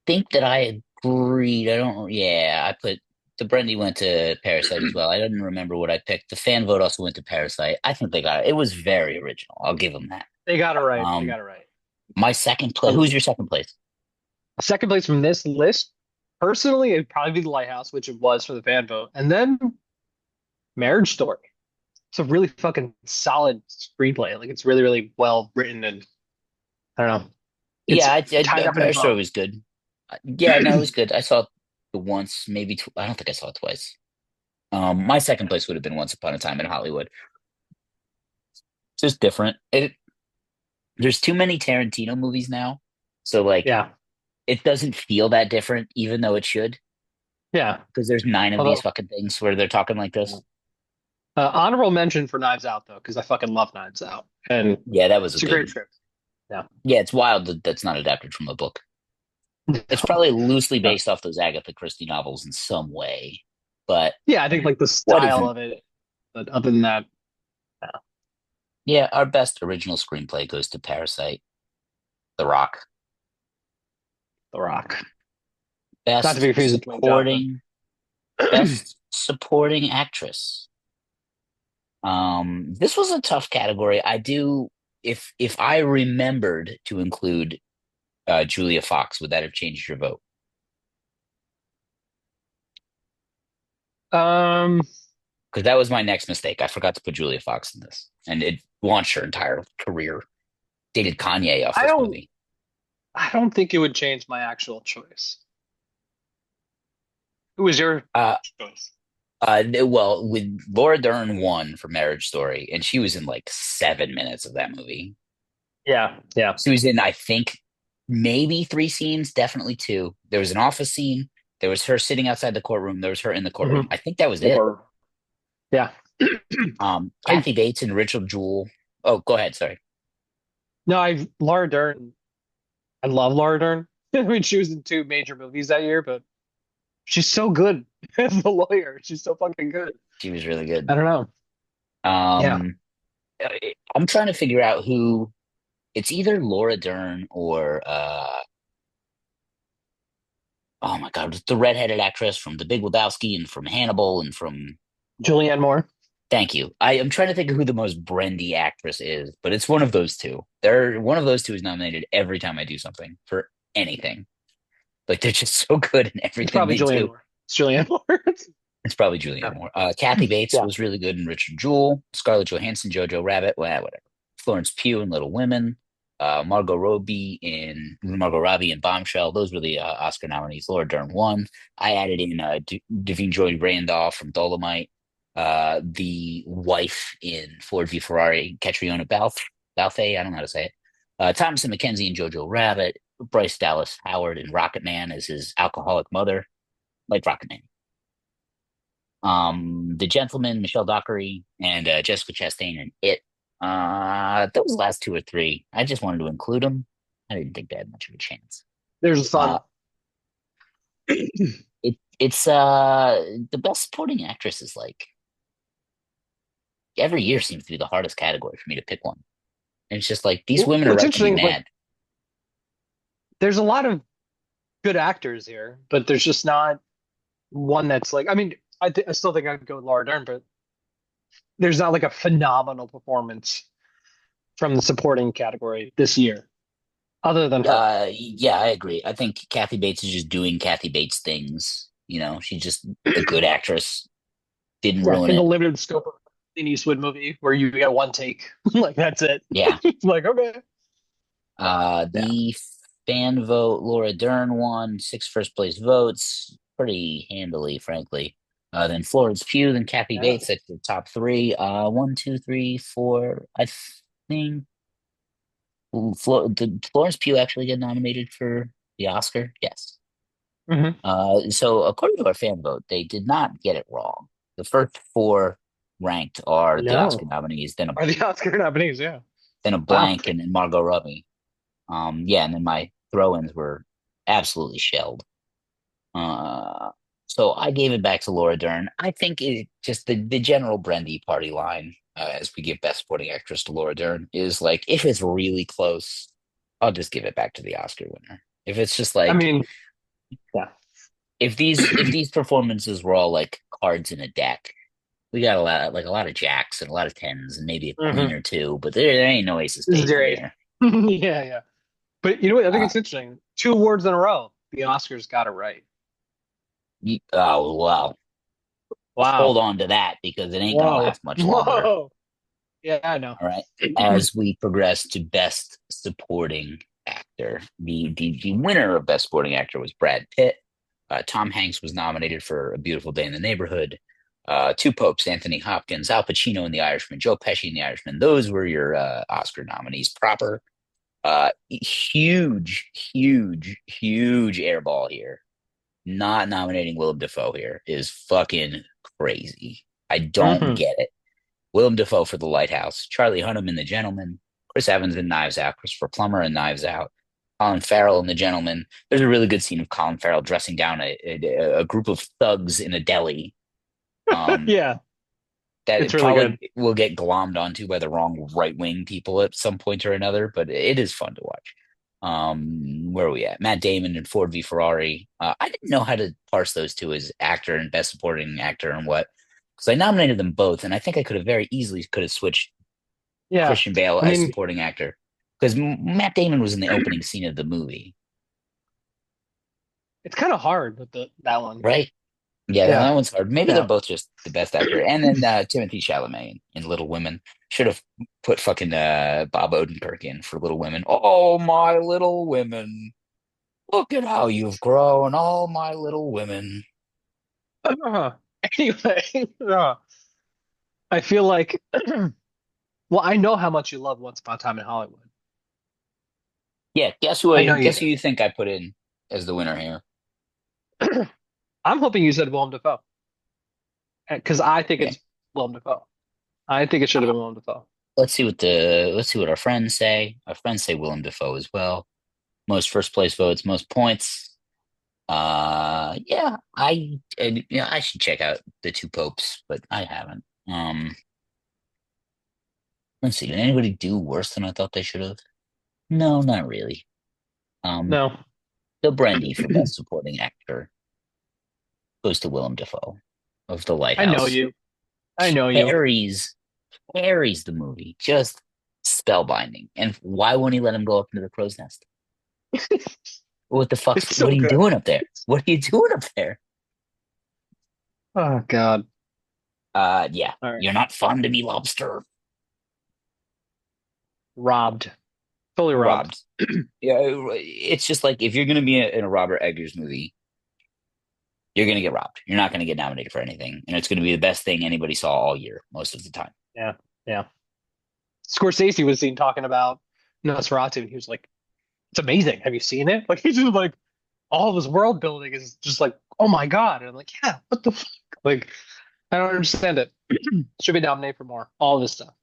think that I agreed. I don't. Yeah, I put the Brendy went to Parasite as well. I didn't remember what I picked. The fan vote also went to Parasite. I think they got it. It was very original. I'll give them that. They got it right. They Um, got it right. my second place. Um, Who's your second place? Second place from this list, personally, it'd probably be The Lighthouse, which it was for the fan vote, and then Marriage Story. It's a really fucking solid screenplay. Like it's really, really well written, and I don't know. Yeah, It's tied up in a Marriage Story bow. was good. Yeah, no, it was good. I saw it once, maybe two. I don't think I saw it twice. My second place would have been Once Upon a Time in Hollywood. It's just different. There's too many Tarantino movies now, so like Yeah, it doesn't feel that different, even though it should, yeah. because there's nine of these Although fucking things where they're talking like this. honorable mention for Knives Out though, because I fucking love Knives Out, and Yeah, that was a it's a great good. script. Yeah. Yeah, it's wild that that's not adapted from a book. It's probably loosely based off those Agatha Christie novels in some way, but Yeah, I think like the what style isn't? of it, but other than that, Yeah, our best original screenplay goes to Parasite, The Rock. The Rock. Not to be Best confused with Dwayne Johnson. supporting, best supporting actress. This was a tough category. If I remembered to include Julia Fox, would that have changed your vote? Um, Because that was my next mistake. I forgot to put Julia Fox in this, and it launched her entire career. Dated Kanye off I this don't. movie. I don't think it would change my actual choice. Who was your Uh, choice? well, with Laura Dern won for Marriage Story, and she was in like 7 minutes of that movie. Yeah, yeah. She was in, I think, maybe three scenes, definitely two. There was an office scene. There was her sitting outside the courtroom. There was her in the courtroom. Hmm. I think that was it. Yeah. I Kathy Bates and Richard Jewell. Oh, go ahead. Sorry. no, I Laura Dern. I love Laura Dern. I mean, she was in two major movies that year, but she's so good as the lawyer. She's so fucking good. She was really good. I don't know. Yeah. Um, I'm trying to figure out who. It's either Laura Dern or oh my God, the redheaded actress from The Big Lebowski and from Hannibal and from. Julianne Moore. Thank you. I am trying to think of who the most Brendy actress is, but it's one of those two. They're one of those two is nominated every time I do something for anything. Like they're just so good in It's everything probably they Julianne do. Moore. It's Julianne Moore. It's probably Julianne Yeah. Moore. Kathy Bates Yeah. was really good in Richard Jewell, Scarlett Johansson, Jojo Rabbit, well, whatever. Florence Pugh in Little Women, Margot Robbie in Bombshell. Those were the Oscar nominees. Laura Dern won. I added in Davine Joy Randolph from Dolomite, the wife in Ford v Ferrari, Catriona Balfe. I don't know how to say it. Thomasin McKenzie in Jojo Rabbit, Bryce Dallas Howard in Rocket Man as his alcoholic mother, like Rocket Man. The Gentleman, Michelle Dockery, and Jessica Chastain in It. Those last two or three, I just wanted to include them. I didn't think they had much of a chance. There's a Uh, son. it's the best supporting actress is like every year seems to be the hardest category for me to pick one. And it's just like these women are What's right to be interesting is like mad. there's a lot of good actors here, but there's just not one that's like. I mean, I still think I'd go with Laura Dern, but there's not like a phenomenal performance from the supporting category this year, other than her. Yeah, I agree. I think Kathy Bates is just doing Kathy Bates things. She's just a good actress. Didn't Yeah, ruin in the it. limited scope of an Eastwood movie where you get one take, like that's it. Yeah. Like okay, yeah, The fan vote, Laura Dern won 6 first place votes pretty handily, frankly. Then Florence Pugh, then Kathy yeah. Bates at the top three. One, two, three, four. I think did Florence Pugh actually get nominated for the Oscar? Yes. Hmm. So according to our fan vote, they did not get it wrong. The first four ranked are the Oscar No, nominees, are the Oscar nominees? Yeah. then a Wow. blank, and then Margot Robbie. Yeah, and then my throw-ins were absolutely shelled. Uh, so I gave it back to Laura Dern. I think it just the general Brendy party line, as we give Best Supporting Actress to Laura Dern, is like if it's really close, I'll just give it back to the Oscar winner. If it's just I like mean, yeah. if these performances were all like cards in a deck, we got a lot of jacks and a lot of tens and maybe a queen Hmm. or two, but there ain't no ace of This is spades in great. here. Yeah, yeah. But you know what? I think Uh, it's interesting. 2 awards in a row. The Oscars got it right. oh wow, hold Wow. on to that because it ain't gonna Whoa. last much longer. Whoa. Yeah, I know. All right. As we progress to Best Supporting Actor, the winner of Best Supporting Actor was Brad Pitt. Tom Hanks was nominated for A Beautiful Day in the Neighborhood. Two Popes, Anthony Hopkins, Al Pacino in The Irishman, Joe Pesci in The Irishman. Those were your Oscar nominees proper. Huge, huge, huge airball here. Not nominating Willem Dafoe here is fucking crazy. I don't Hmm. get it. Willem Dafoe for The Lighthouse, Charlie Hunnam in The Gentleman, Chris Evans in Knives Out, Christopher Plummer in Knives Out, Colin Farrell in The Gentleman. There's a really good scene of Colin Farrell dressing down a group of thugs in a deli. Um, Yeah, that it's it really probably good. will get glommed onto by the wrong right wing people at some point or another, but it is fun to watch. Where are we at? Matt Damon and Ford v Ferrari. I didn't know how to parse those two as actor and best supporting actor and what, because I nominated them both, and I think I could have very easily could have switched Yeah. Christian Bale I as mean, supporting actor because Matt Damon was in the opening scene of the movie, it's kind of hard with that one. right? Yeah, Yeah. that one's hard. Maybe they're Yeah. both just the best actor. And then Timothy Chalamet in Little Women. Should have put fucking Bob Odenkirk in for Little Women. Oh, my little women. Look at how you've grown, all my little women. Anyway, I feel like, well, I know how much you love Once Upon a Time in Hollywood. Yeah, guess who I know you guess do. who you think I put in as the winner here? I'm hoping you said Willem Dafoe because I think Okay. it's Willem Dafoe. I think it should have been Willem Dafoe. Let's see what our friends say. Our friends say Willem Dafoe as well. Most first place votes, most points. Yeah, I should check out the two popes, but I haven't. Let's see, did anybody do worse than I thought they should have? No, not really. Um, No, the Brendy for best supporting actor goes to Willem Dafoe of The I know Lighthouse. you. I know you. Carries carries the movie, just spellbinding. And why won't he let him go up into the crow's nest? What the It's fuck's so what are you good. doing up there? What are you doing up there? Oh God. Yeah, All right. you're not fun to me, lobster. Robbed. Fully robbed. Robbed. Yeah, it's just like if you're gonna be in a Robert Eggers movie, you're gonna get robbed. You're not gonna get nominated for anything, and it's gonna be the best thing anybody saw all year, most of the time. Yeah. Yeah. Scorsese was seen talking about Nosferatu, and he was like, "It's amazing. Have you seen it?" Like he's just like, all of his world building is just like, "Oh my God!" And I'm like, "Yeah, what the fuck?" Like, I don't understand it. Should be nominated for more. All of this stuff.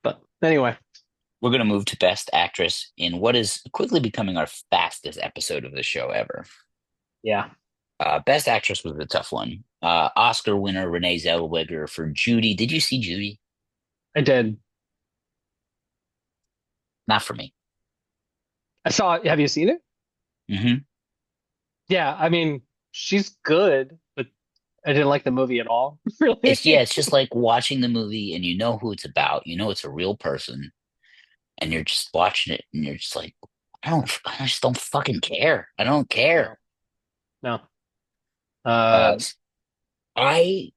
But anyway, We're gonna move to Best Actress in what is quickly becoming our fastest episode of the show ever. yeah, Best Actress was a tough one. Oscar winner Renee Zellweger for Judy. Did you see Judy? I did. Not for me. I saw it. Have you seen it? Hmm. Yeah, I mean, she's good, but I didn't like the movie at all. Yeah, Really? it's just like watching the movie and you know who it's about. You know it's a real person, and you're just watching it and you're just like, I just don't fucking care. I don't care. No, no. Uh, Uh, I,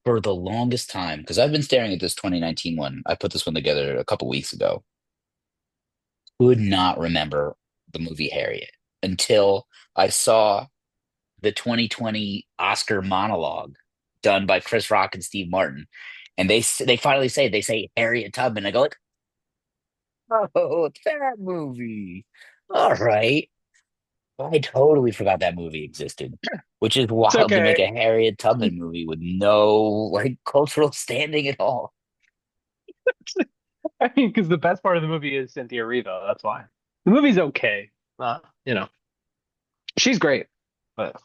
for the longest time, because I've been staring at this 2019 one, I put this one together a couple weeks ago, could not remember the movie Harriet until I saw the 2020 Oscar monologue done by Chris Rock and Steve Martin. And they finally they say Harriet Tubman. I go like, oh, it's that movie. All right. I totally forgot that movie existed, which is it's wild to make okay. a Harriet Tubman movie with no like cultural standing at all. I mean, because the best part of the movie is Cynthia Erivo. That's why the movie's okay. She's great, but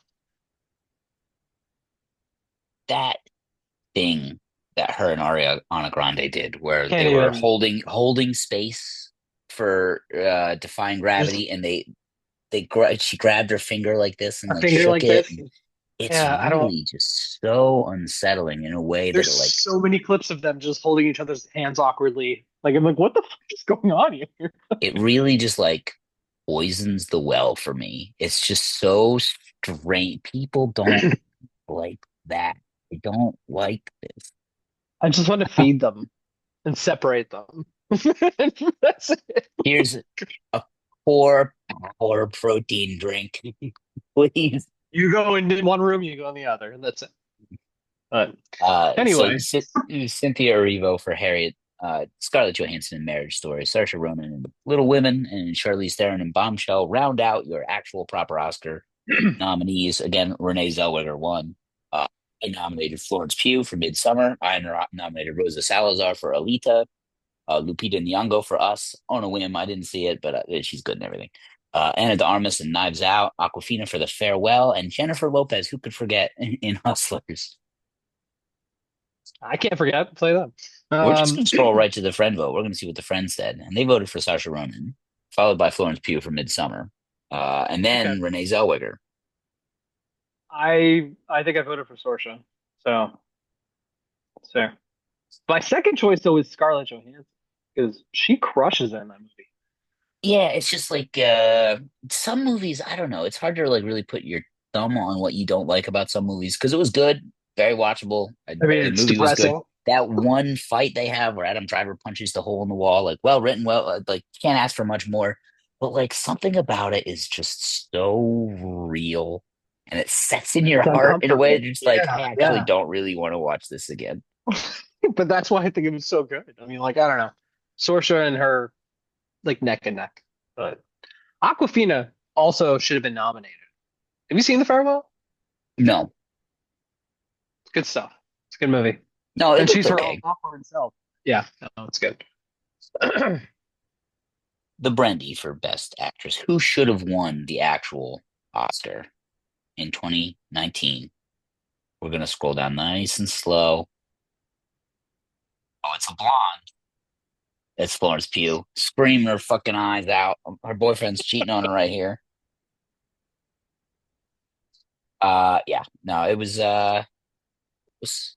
That thing that her and Ariana Grande did, where can't they were even holding space for defying just gravity, and she grabbed her finger like this and a like finger shook like it. this. And it's Yeah, I don't. really just so unsettling in a way that There's it like so many clips of them just holding each other's hands awkwardly. Like I'm like, what the fuck is going on here? it really just like poisons the well for me. It's just so strange. People don't like that. They don't like this. I just want to feed them and separate them. That's it. Here's a core power protein drink, please. You go in one room, you go in the other, and that's it. But So anyway, Cynthia Erivo for Harriet, Scarlett Johansson in Marriage Story, Saoirse Ronan in Little Women, and Charlize Theron in Bombshell round out your actual proper Oscar nominees. Again, Renee Zellweger won. I nominated Florence Pugh for Midsommar. I nominated Rosa Salazar for Alita. Lupita Nyong'o for Us on a whim. I didn't see it, but she's good and everything. Anna de Armas in Knives Out, Aquafina for The Farewell, and Jennifer Lopez, who could forget, in Hustlers. I can't forget. Play them. We're just going to scroll right to the friend vote. We're going to see what the friends said. And they voted for Saoirse Ronan, followed by Florence Pugh for Midsummer, and Okay. then Renee Zellweger. I think I voted for Sorsha. So fair. My second choice though is Scarlett Johansson because she crushes in that movie. Yeah, it's just like some movies, I don't know. It's hard to like really put your thumb on what you don't like about some movies because it was good, very watchable. I mean, The it's movie was good. depressing. That one fight they have where Adam Driver punches the hole in the wall, like well written, well, like can't ask for much more. But like something about it is just so real, and it sets in your It's heart in a way that uncomfortable. you're just like, I Yeah, actually yeah. don't really want to watch this again. But that's why I think it was so good. I mean, like I don't know, Sorsha and her like neck and neck. But Aquafina also should have been nominated. Have you seen The Farewell? No, It's good stuff. It's a good movie. no, it And looked she's her own okay. awkward self. Yeah, no, it's good. The Brendy for Best Actress. Who should have won the actual Oscar in 2019? We're gonna scroll down nice and slow. Oh, it's a blonde. It's Florence Pugh. Screaming her fucking eyes out. Her boyfriend's cheating on her right here. Yeah. No, was it was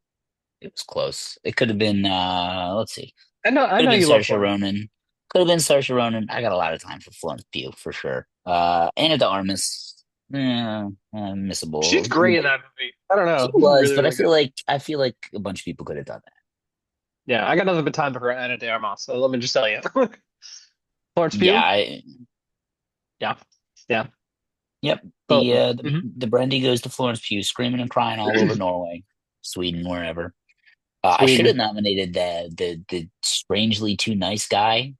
close. It could have been let's see. I Could have know been you love Saoirse Florence. Ronan. Could have been Saoirse Ronan. I got a lot of time for Florence Pugh for sure. Anna de Armas, She's missable. great in that movie. I don't She know. was, Really, but really good. I feel like a bunch of people could have done that. Yeah, I got nothing but time for Anna de Armas. So let me just tell you. Florence Yeah, Pugh? Yeah. Yeah. yep. Both of them. Mhm. The Brendy goes to Florence Pugh, screaming and crying all over Norway, Sweden, wherever. I should have Sweden. nominated the strangely too nice guy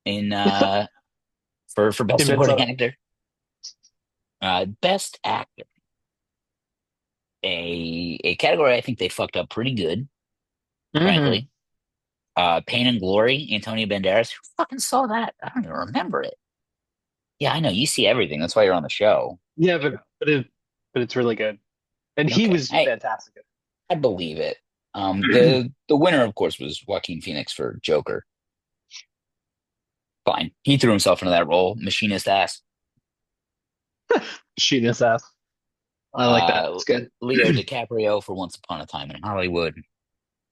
in for best In supporting Midsommar. actor. Best actor, a category I think they fucked up pretty good, Hmm. frankly. Pain and Glory, Antonio Banderas. Who fucking saw that? I don't even remember it. Yeah, I know you see everything. That's why you're on the show. Yeah, but it's really good. And he Okay, was fantastic. I believe it. The winner, of course, was Joaquin Phoenix for Joker. Fine. He threw himself into that role. Machinist ass. Shooting his ass. I like that. Uh, It's good. Leo DiCaprio for Once Upon a Time in Hollywood.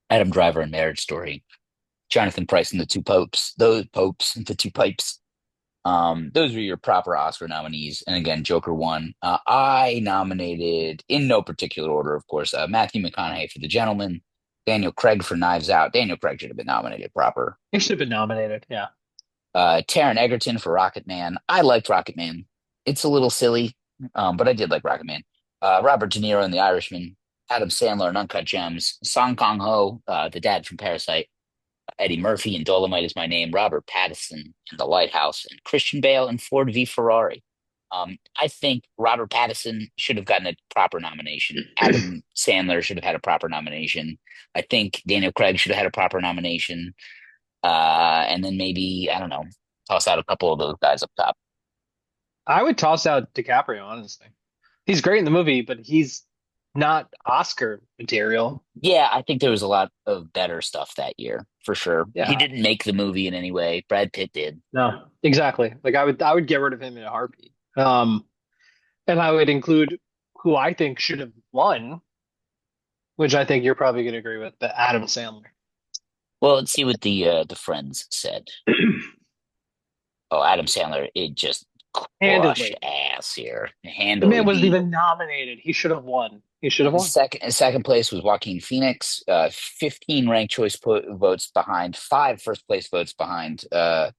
Adam Driver in Marriage Story. Jonathan Pryce in The Two Popes. Those popes and The Two Pipes. Those were your proper Oscar nominees. And again, Joker won. I nominated, in no particular order, of course, Matthew McConaughey for The Gentleman, Daniel Craig for Knives Out. Daniel Craig should have been nominated proper. He should have been nominated. Yeah. Taron Egerton for Rocket Man. I liked Rocket Man. It's a little silly, but I did like Rocket Man. Robert De Niro in The Irishman. Adam Sandler in Uncut Gems. Song Kang Ho, the dad from Parasite. Eddie Murphy in Dolomite Is My Name, Robert Pattinson in The Lighthouse, and Christian Bale in Ford v Ferrari. I think Robert Pattinson should have gotten a proper nomination. Adam Sandler should have had a proper nomination. I think Daniel Craig should have had a proper nomination. And then maybe, I don't know, toss out a couple of those guys up top. I would toss out DiCaprio, honestly. He's great in the movie, but he's not Oscar material. Yeah, I think there was a lot of better stuff that year, for sure. He Yeah. didn't make the movie in any way. Brad Pitt did. No, exactly. Like I would get rid of him in a heartbeat. And I would include who I think should have won, which I think you're probably going to agree with, but Adam Sandler. Well, let's see what the friends said. Oh, Adam Sandler, it just crushed Handedly. ass here. The Handily man wasn't beat. even nominated. He should have won. He should have won. Second place was Joaquin Phoenix, 15 ranked choice votes behind, five first place votes behind Adam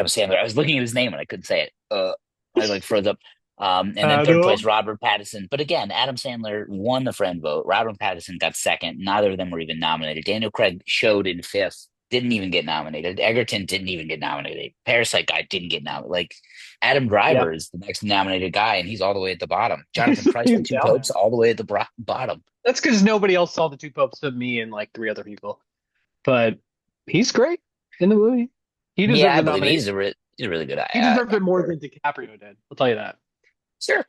Sandler. I was looking at his name and I couldn't say it. I like froze up. And then third place, Adam. Robert Pattinson. But again, Adam Sandler won the friend vote. Robert Pattinson got second. Neither of them were even nominated. Daniel Craig showed in fifth, didn't even get nominated. Egerton didn't even get nominated. Parasite guy didn't get nominated. Like Adam Yeah. Driver is the next nominated guy, and he's all the way at the bottom. Jonathan He's Pryce for Two down Popes, there. all the way at the bottom. That's because nobody else saw the two popes but me and like three other people. But he's great in the movie. He Yeah, deserved I the believe nomination. he's a really good He deserved it more than DiCaprio did. I'll tell you that. sure.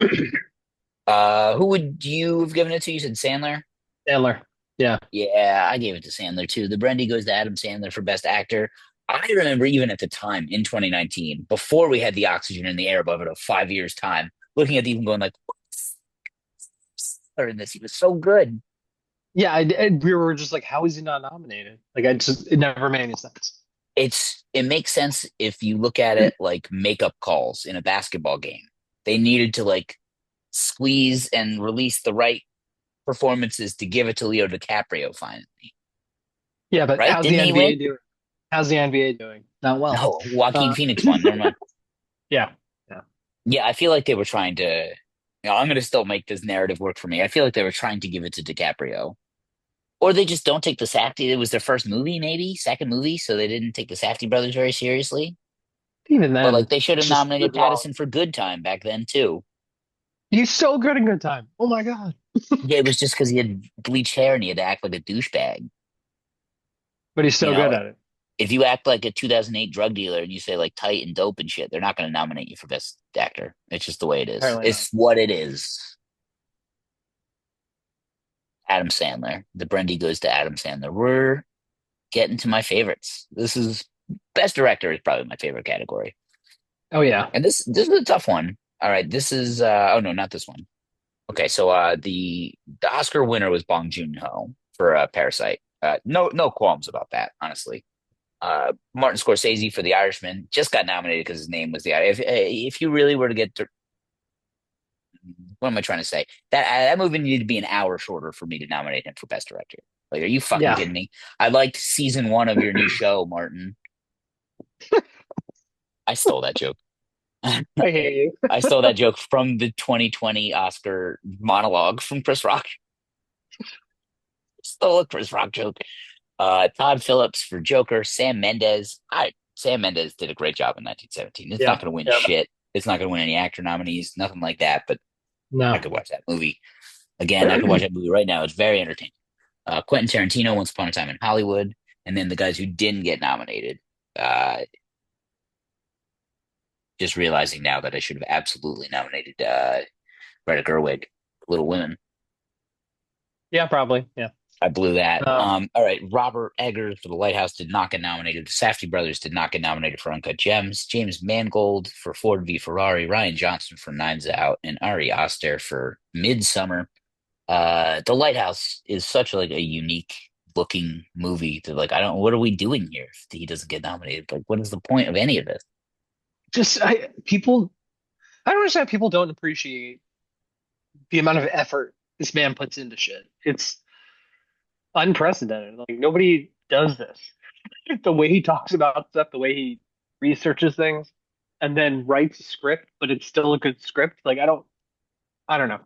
Who would you have given it to? You said Sandler? Sandler. Yeah. Yeah, I gave it to Sandler too. The Brendy goes to Adam Sandler for Best Actor. I remember even at the time in 2019, before we had the oxygen in the air above it of 5 years' time, looking at these and going like, "What's Sandler in this? He was so good." Yeah, we were just like, how is he not nominated? Like, it never made any sense. It makes sense if you look at it like makeup calls in a basketball game. They needed to like squeeze and release the right performances to give it to Leo DiCaprio finally, Yeah, but right? how's the Didn't he NBA win? doing? How's the NBA doing? Not well. No, Joaquin Uh, Phoenix won. Never mind. yeah, yeah, Yeah, I feel like they were trying to. I'm going to still make this narrative work for me. I feel like they were trying to give it to DiCaprio, or they just don't take the Safdie. It was their first movie, maybe second movie, so they didn't take the Safdie brothers very seriously. even But then, like they should it's have just nominated good wrong. Pattison for Good Time back then too. He's so good in Good Time. Oh my God. Yeah, it was just because he had bleached hair and he had to act like a douchebag. But he's You so good know, at it. if you act like a 2008 drug dealer and you say like tight and dope and shit, they're not going to nominate you for Best Actor. It's just the way it is. Apparently not. It's what it is. Adam Sandler. The Brendy goes to Adam Sandler. We're getting to my favorites. This is Best Director is probably my favorite category. Oh yeah. And this is a tough one. All right, this is oh no, not this one. Okay, so the Oscar winner was Bong Joon-ho for Parasite. No qualms about that, honestly. Martin Scorsese for The Irishman just got nominated because his name was the. If you really were to get to, what am I trying to say? That movie needed to be an hour shorter for me to nominate him for Best Director. Like, are you fucking Yeah. kidding me? I liked season one of your new show, Martin. I stole that joke. I hate you. I stole that joke from the 2020 Oscar monologue from Chris Rock. Stole a Chris Rock joke. Todd Phillips for Joker. Sam Mendes did a great job in 1917. It's Yeah. not going to win Yeah. shit. It's not going to win any actor nominees, nothing like that. But I No. could watch that movie again. I could watch that movie right now. It's very entertaining. Quentin Tarantino, Once Upon a Time in Hollywood, and then the guys who didn't get nominated. Just realizing now that I should have absolutely nominated Greta Gerwig, Little Women. Yeah, probably. Yeah. I blew that. Uh, All right. Robert Eggers for The Lighthouse did not get nominated. The Safdie brothers did not get nominated for Uncut Gems. James Mangold for Ford v Ferrari. Ryan Johnson for Knives Out, and Ari Aster for Midsommar. The Lighthouse is such like a unique looking movie that like I don't. What are we doing here if he doesn't get nominated? Like, what is the point of any of this? just people, I don't understand. People don't appreciate the amount of effort this man puts into shit. It's unprecedented. Like nobody does this. The way he talks about stuff, the way he researches things, and then writes a script, but it's still a good script. Like I don't know.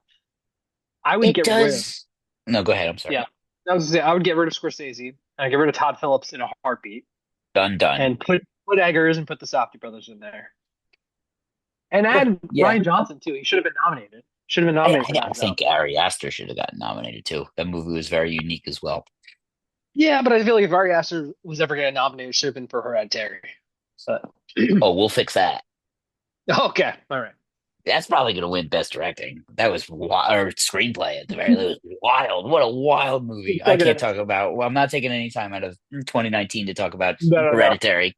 I would It get rid of, does. No, go ahead. I'm sorry. yeah. I was gonna say I would get rid of Scorsese and I'd get rid of Todd Phillips in a heartbeat Done, done. and put Eggers and put the Safdie brothers in there. And Yeah, add yeah. Ryan Johnson too. He should have been nominated. Should have been I, nominated for I I Knives Out. think Ari Aster should have gotten nominated too. That movie was very unique as well. Yeah, but I feel like if Ari Aster was ever getting nominated, it should have been for Hereditary. But Oh, we'll fix that. okay, all right. That's probably going to win Best Directing. That was or screenplay at the very least. Wild. What a wild movie. I Look at can't it. talk about. Well, I'm not taking any time out of 2019 to talk about No, no, no. Hereditary.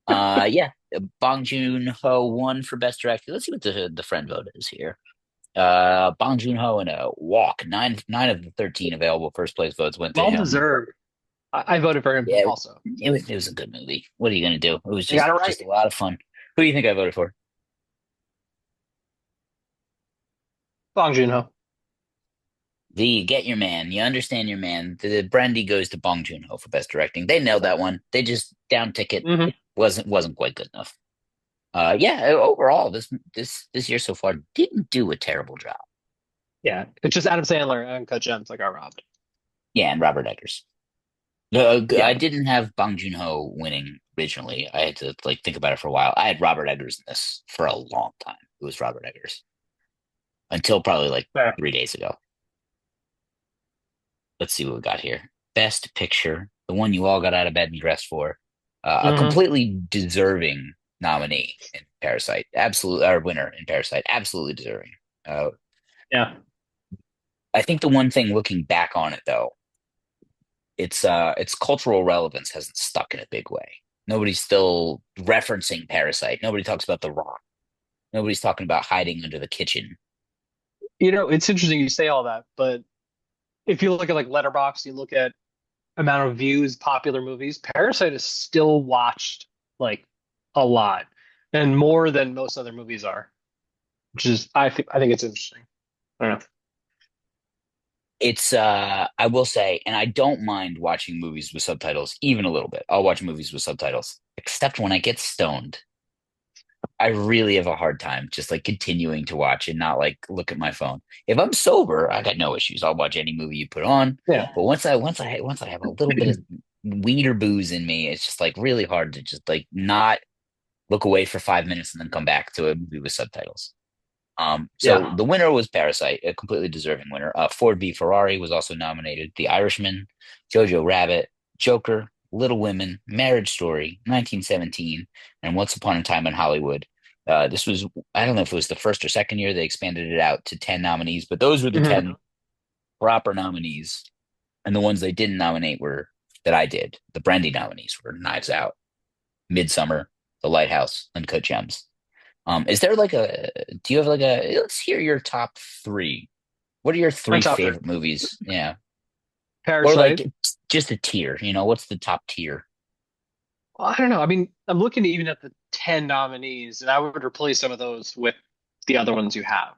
Yeah, Bong Joon-ho won for Best Director. Let's see what the friend vote is here. Bong Joon-ho in a walk. Nine of the 13 available first place votes went to Well him. deserved. I voted for him Yeah, also. it was a good movie. What are you gonna do? It was You got it just right. a lot of fun. Who do you think I voted for? Bong Joon-ho. The Get Your Man. You understand your man. The Brendy goes to Bong Joon-ho for best directing. They nailed that one. They just down ticket Hmm. wasn't quite good enough. Yeah, overall this year so far didn't do a terrible job. Yeah, it's just Adam Sandler and Uncut Gems like I robbed. Yeah, and Robert Eggers. Yeah, I didn't have Bong Joon-ho winning originally. I had to like think about it for a while. I had Robert Eggers in this for a long time. It was Robert Eggers until probably like fair. 3 days ago. Let's see what we got here. Best Picture, the one you all got out of bed and dressed for. A Hmm. completely deserving nominee in Parasite. Absolute our winner in Parasite. Absolutely deserving. Uh, Yeah. I think the one thing looking back on it though, its cultural relevance hasn't stuck in a big way. Nobody's still referencing Parasite. Nobody talks about The Rock. Nobody's talking about hiding under the kitchen. You know, it's interesting you say all that, but if you look at like Letterboxd, you look at amount of views, popular movies, Parasite is still watched like a lot and more than most other movies are, which is I think it's interesting. I don't know. It's I will say, and I don't mind watching movies with subtitles even a little bit. I'll watch movies with subtitles, except when I get stoned. I really have a hard time just like continuing to watch and not like look at my phone. If I'm sober, I got no issues. I'll watch any movie you put on. Yeah. But once I have a little bit of weed or booze in me, it's just like really hard to just like not look away for 5 minutes and then come back to a movie with subtitles. So Yeah. the winner was Parasite, a completely deserving winner. Ford v Ferrari was also nominated. The Irishman, Jojo Rabbit, Joker, Little Women, Marriage Story, 1917, and Once Upon a Time in Hollywood. This was, I don't know if it was the first or second year they expanded it out to 10 nominees, but those were the Hmm. 10 proper nominees. And the ones they didn't nominate were that I did. The Brendy nominees were Knives Out, Midsommar, The Lighthouse, Uncut Gems. Is there like do you have like let's hear your top three. What are your My three top three. favorite movies? Yeah. Or Parasite. like just a tier, what's the top tier? Well, I don't know. I mean, I'm looking even at the 10 nominees, and I would replace some of those with the other ones you have.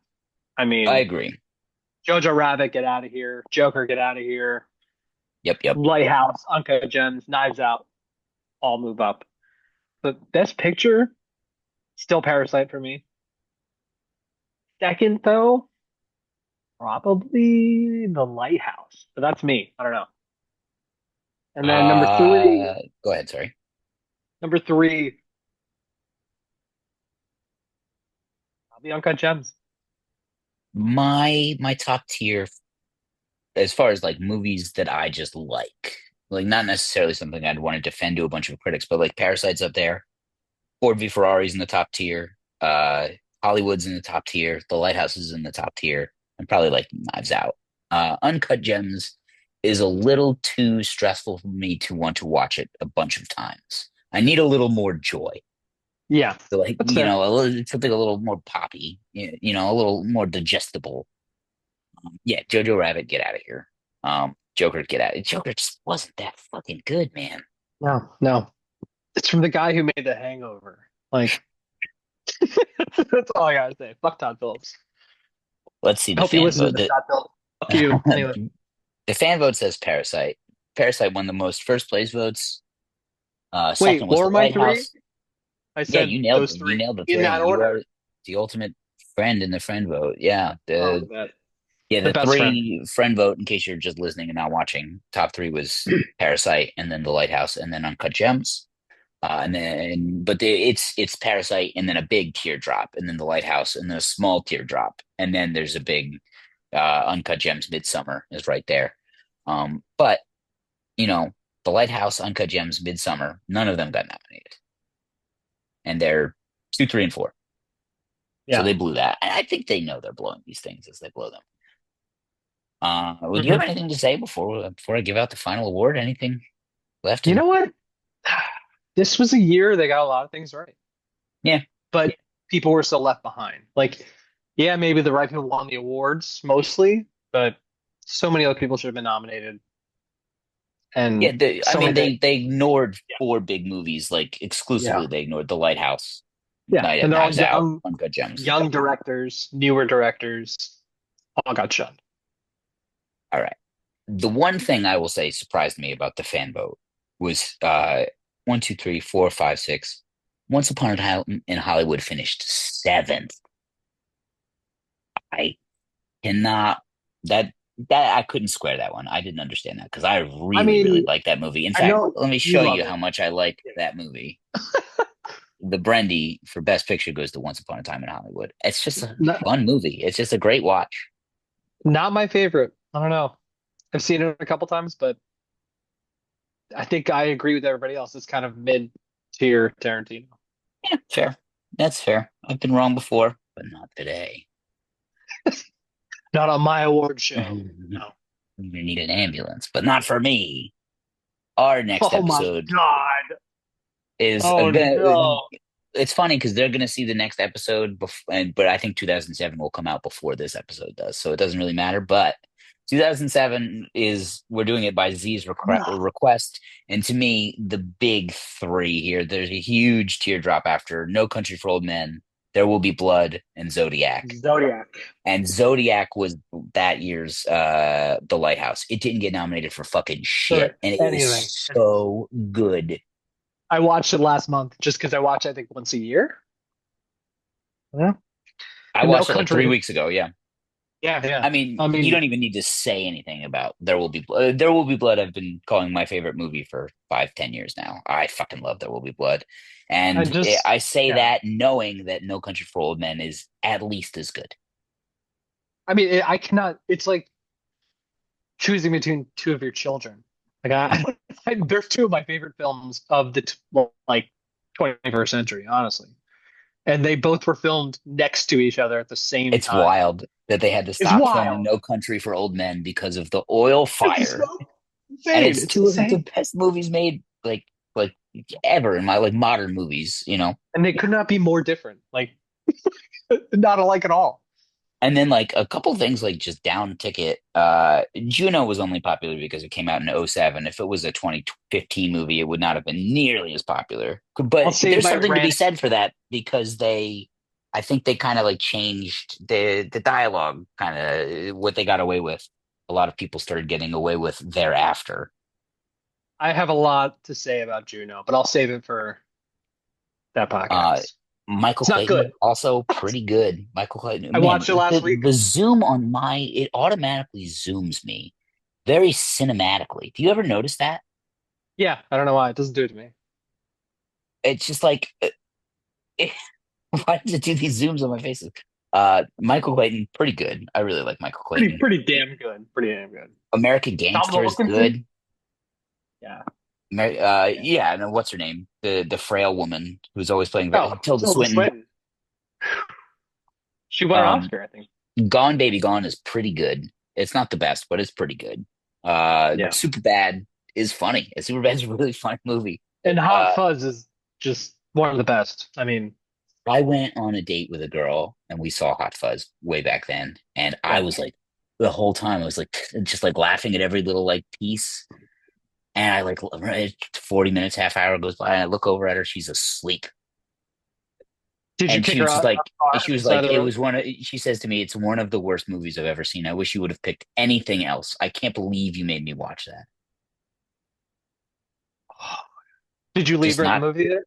I I mean, agree. Jojo Rabbit, get out of here. Joker, get out of here. Yep, yep. Lighthouse, Uncut Gems, Knives Out, all move up. But Best Picture, still Parasite for me. Second, though, probably The Lighthouse. But that's me. I don't know. And then Go ahead, sorry. number three, probably Uncut Gems. My top tier as far as like movies that I just like not necessarily something I'd want to defend to a bunch of critics, but like Parasite's up there. Ford v Ferrari's in the top tier. Hollywood's in the top tier. The Lighthouse is in the top tier, and probably like Knives Out. Uncut Gems is a little too stressful for me to want to watch it a bunch of times. I need a little more joy. Yeah, So like, that's fair. something a little more poppy, a little more digestible. Yeah, Jojo Rabbit, get out of here. Joker, get out. Joker just wasn't that fucking good, man. No, no. It's from the guy who made The Hangover. Like, that's all I gotta say. Fuck Todd Phillips. Let's see I the hope you fan listen to vote. this, Todd Phillips. Fuck you. Anyway. The fan vote says Parasite. Parasite won the most first place votes. Second Wait, was what the were my three? Lighthouse. I Yeah, said those you three nailed the in three. that You order. are the ultimate friend in the friend vote. Yeah, Oh, that the the best friend. three friend vote. In case you're just listening and not watching, top three was Parasite, and then the Lighthouse, and then Uncut Gems. And then, but it's Parasite, and then a big teardrop, and then the Lighthouse, and then a small teardrop, and then there's a big Uncut Gems. Midsummer is right there. But you know, the Lighthouse, Uncut Gems, Midsummer, none of them got nominated, and they're two, three, and four. So Yeah. they blew that. I think they know they're blowing these things as they blow them. Would you Mhm. have anything to say before I give out the final award? Anything left? You know what? This was a year they got a lot of things right, Yeah, but people were still left behind. Like, yeah, maybe the right people won the awards mostly, but so many other people should have been nominated, yeah. and I so mean, many things. they ignored Yeah. four big movies like Yeah. exclusively. They ignored The Lighthouse, Yeah. And they're all Knives Out, young, Uncut Gems. young directors, newer directors, all got shunned. All right. The one thing I will say surprised me about the fan vote was one, two, three, four, five, six. Once Upon a Time in Hollywood finished seventh. I cannot that I couldn't square that one. I didn't understand that because I I really, really mean, like that movie. In I fact, know let me you show love you how it. much I like Yeah. that movie. The Brendy for Best Picture goes to Once Upon a Time in Hollywood. It's just a Not, fun movie. It's just a great watch. not my favorite. I don't know. I've seen it a couple times, but I think I agree with everybody else. It's kind of mid-tier Tarantino. Yeah, fair. That's fair. I've been wrong before, but not today. Not on my award show. You No. need an ambulance, but not for me. Our next Oh my episode God. is Oh no. it's funny because they're going to see the next episode but I think 2007 will come out before this episode does, so it doesn't really matter. But 2007 is we're doing it by Z's request, and to me the big three here, there's a huge teardrop after No Country for Old Men, There Will Be Blood, and Zodiac. Zodiac. And Zodiac was that year's The Lighthouse. It didn't get nominated for fucking For shit, and it is anything. so good. I watched it last month just because I watch, I think, once a year. Yeah. I No watched it like three country. weeks ago. Yeah. Yeah, yeah. I mean, I you mean, don't even need to say anything about There Will Be Blood. There Will Be Blood. I've been calling my favorite movie for 5, 10 years now. I fucking love There Will Be Blood, I and just, I say yeah. that knowing that No Country for Old Men is at least as good. I mean, I cannot, it's like choosing between two of your children. Like, they're two of my favorite films of the, like, 21st century, honestly. And they both were filmed next to each other at the same It's time. wild that they had to It's stop filming wild. No Country for Old Men because of the oil It's fire, so and insane. it's It's two of the insane. best movies made like ever in my like modern movies. And they could not be more different. Like, not alike at all. And then like a couple things like just down ticket. Juno was only popular because it came out in '07. If it was a 2015 movie, it would not have been nearly as popular. I'll But save there's my something to be rant. said for that because I think they kind of like changed the dialogue, kind of what they got away with. A lot of people started getting away with thereafter. I have a lot to say about Juno, but I'll save it for that Uh, podcast. Michael It's not Clayton good. also pretty good. Michael Clayton, I man, watched it last week. the zoom on it automatically zooms me very cinematically. Do you ever notice that? Yeah, I don't know why. It doesn't do it to me. It's just like, why does it do these zooms on my faces? Michael Clayton, pretty good. I really like Michael Pretty, Clayton. pretty damn good. Pretty damn good. American Tom Gangster is Wilkinson? good. Yeah. Yeah, and then what's her name? The frail woman who's always playing Oh, Tilda Tilda Swinton. Swinton. She won an Um, Oscar, I think. Gone Baby Gone is pretty good. It's not the best, but it's pretty good. Yeah. Superbad is funny. Superbad's a really funny movie. And Hot Uh, Fuzz is just one of the best. I mean, I went on a date with a girl and we saw Hot Fuzz way back then, and I yeah. was like, the whole time I was like, just like laughing at every little like piece. And I like 40 minutes, half hour goes by, and I look over at her. She's asleep, Did you and kick she her was just out like, on she the was side like, of the it road? was one of. She says to me, it's one of the worst movies I've ever seen. I wish you would have picked anything else. I can't believe you made me watch that. Did you leave Just her in the not. movie there?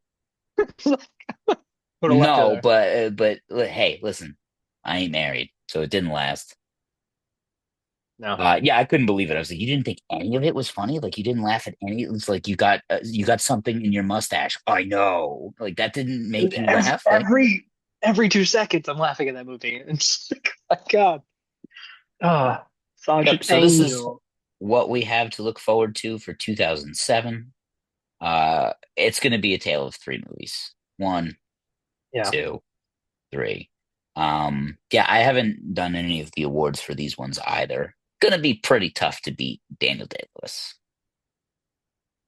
Would have left her No, there. but hey, listen, I ain't married, so it didn't last. No. Yeah, I couldn't believe it. I was like, you didn't think any of it was funny? Like you didn't laugh at any? It was like you got something in your mustache. I know, like that didn't make you Every, laugh. Like, every every 2 seconds, I'm laughing at that movie. It's like, oh my God. Ah, such an yep. So this is angel. what we have to look forward to for 2007. It's going to be a tale of three movies. One, Yeah. two, three. Yeah, I haven't done any of the awards for these ones either. Gonna be pretty tough to beat Daniel Day-Lewis.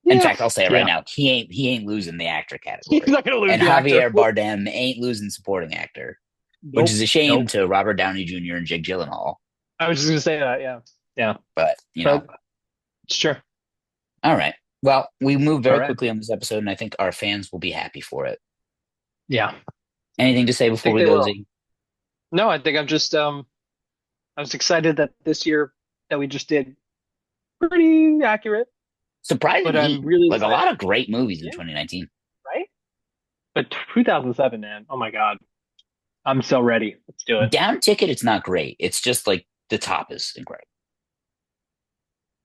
In Yeah. fact, I'll say it right Yeah. now. He ain't losing the actor He's category. not gonna lose And the actor. Javier Bardem ain't losing supporting actor, which is Nope. a shame Nope. to Robert Downey Jr. and Jake Gyllenhaal. I was just gonna say that. Yeah. Yeah. But, But it's true. all right. Well, we moved All very right. quickly on this episode, and I think our fans will be happy for it. Yeah. I Anything to say before think we they go, will. Z? No, I think I'm just I was excited that this year that we just did pretty accurate, but I'm Surprisingly, really like a lot excited. of great movies in Yeah. 2019. Right? But 2007, man. Oh my God. I'm so ready. Let's do it. Down Ticket, it's not great. It's just like the top is incredible.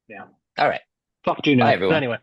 Yeah. All right. Fuck you Bye, now. But everyone. anyway.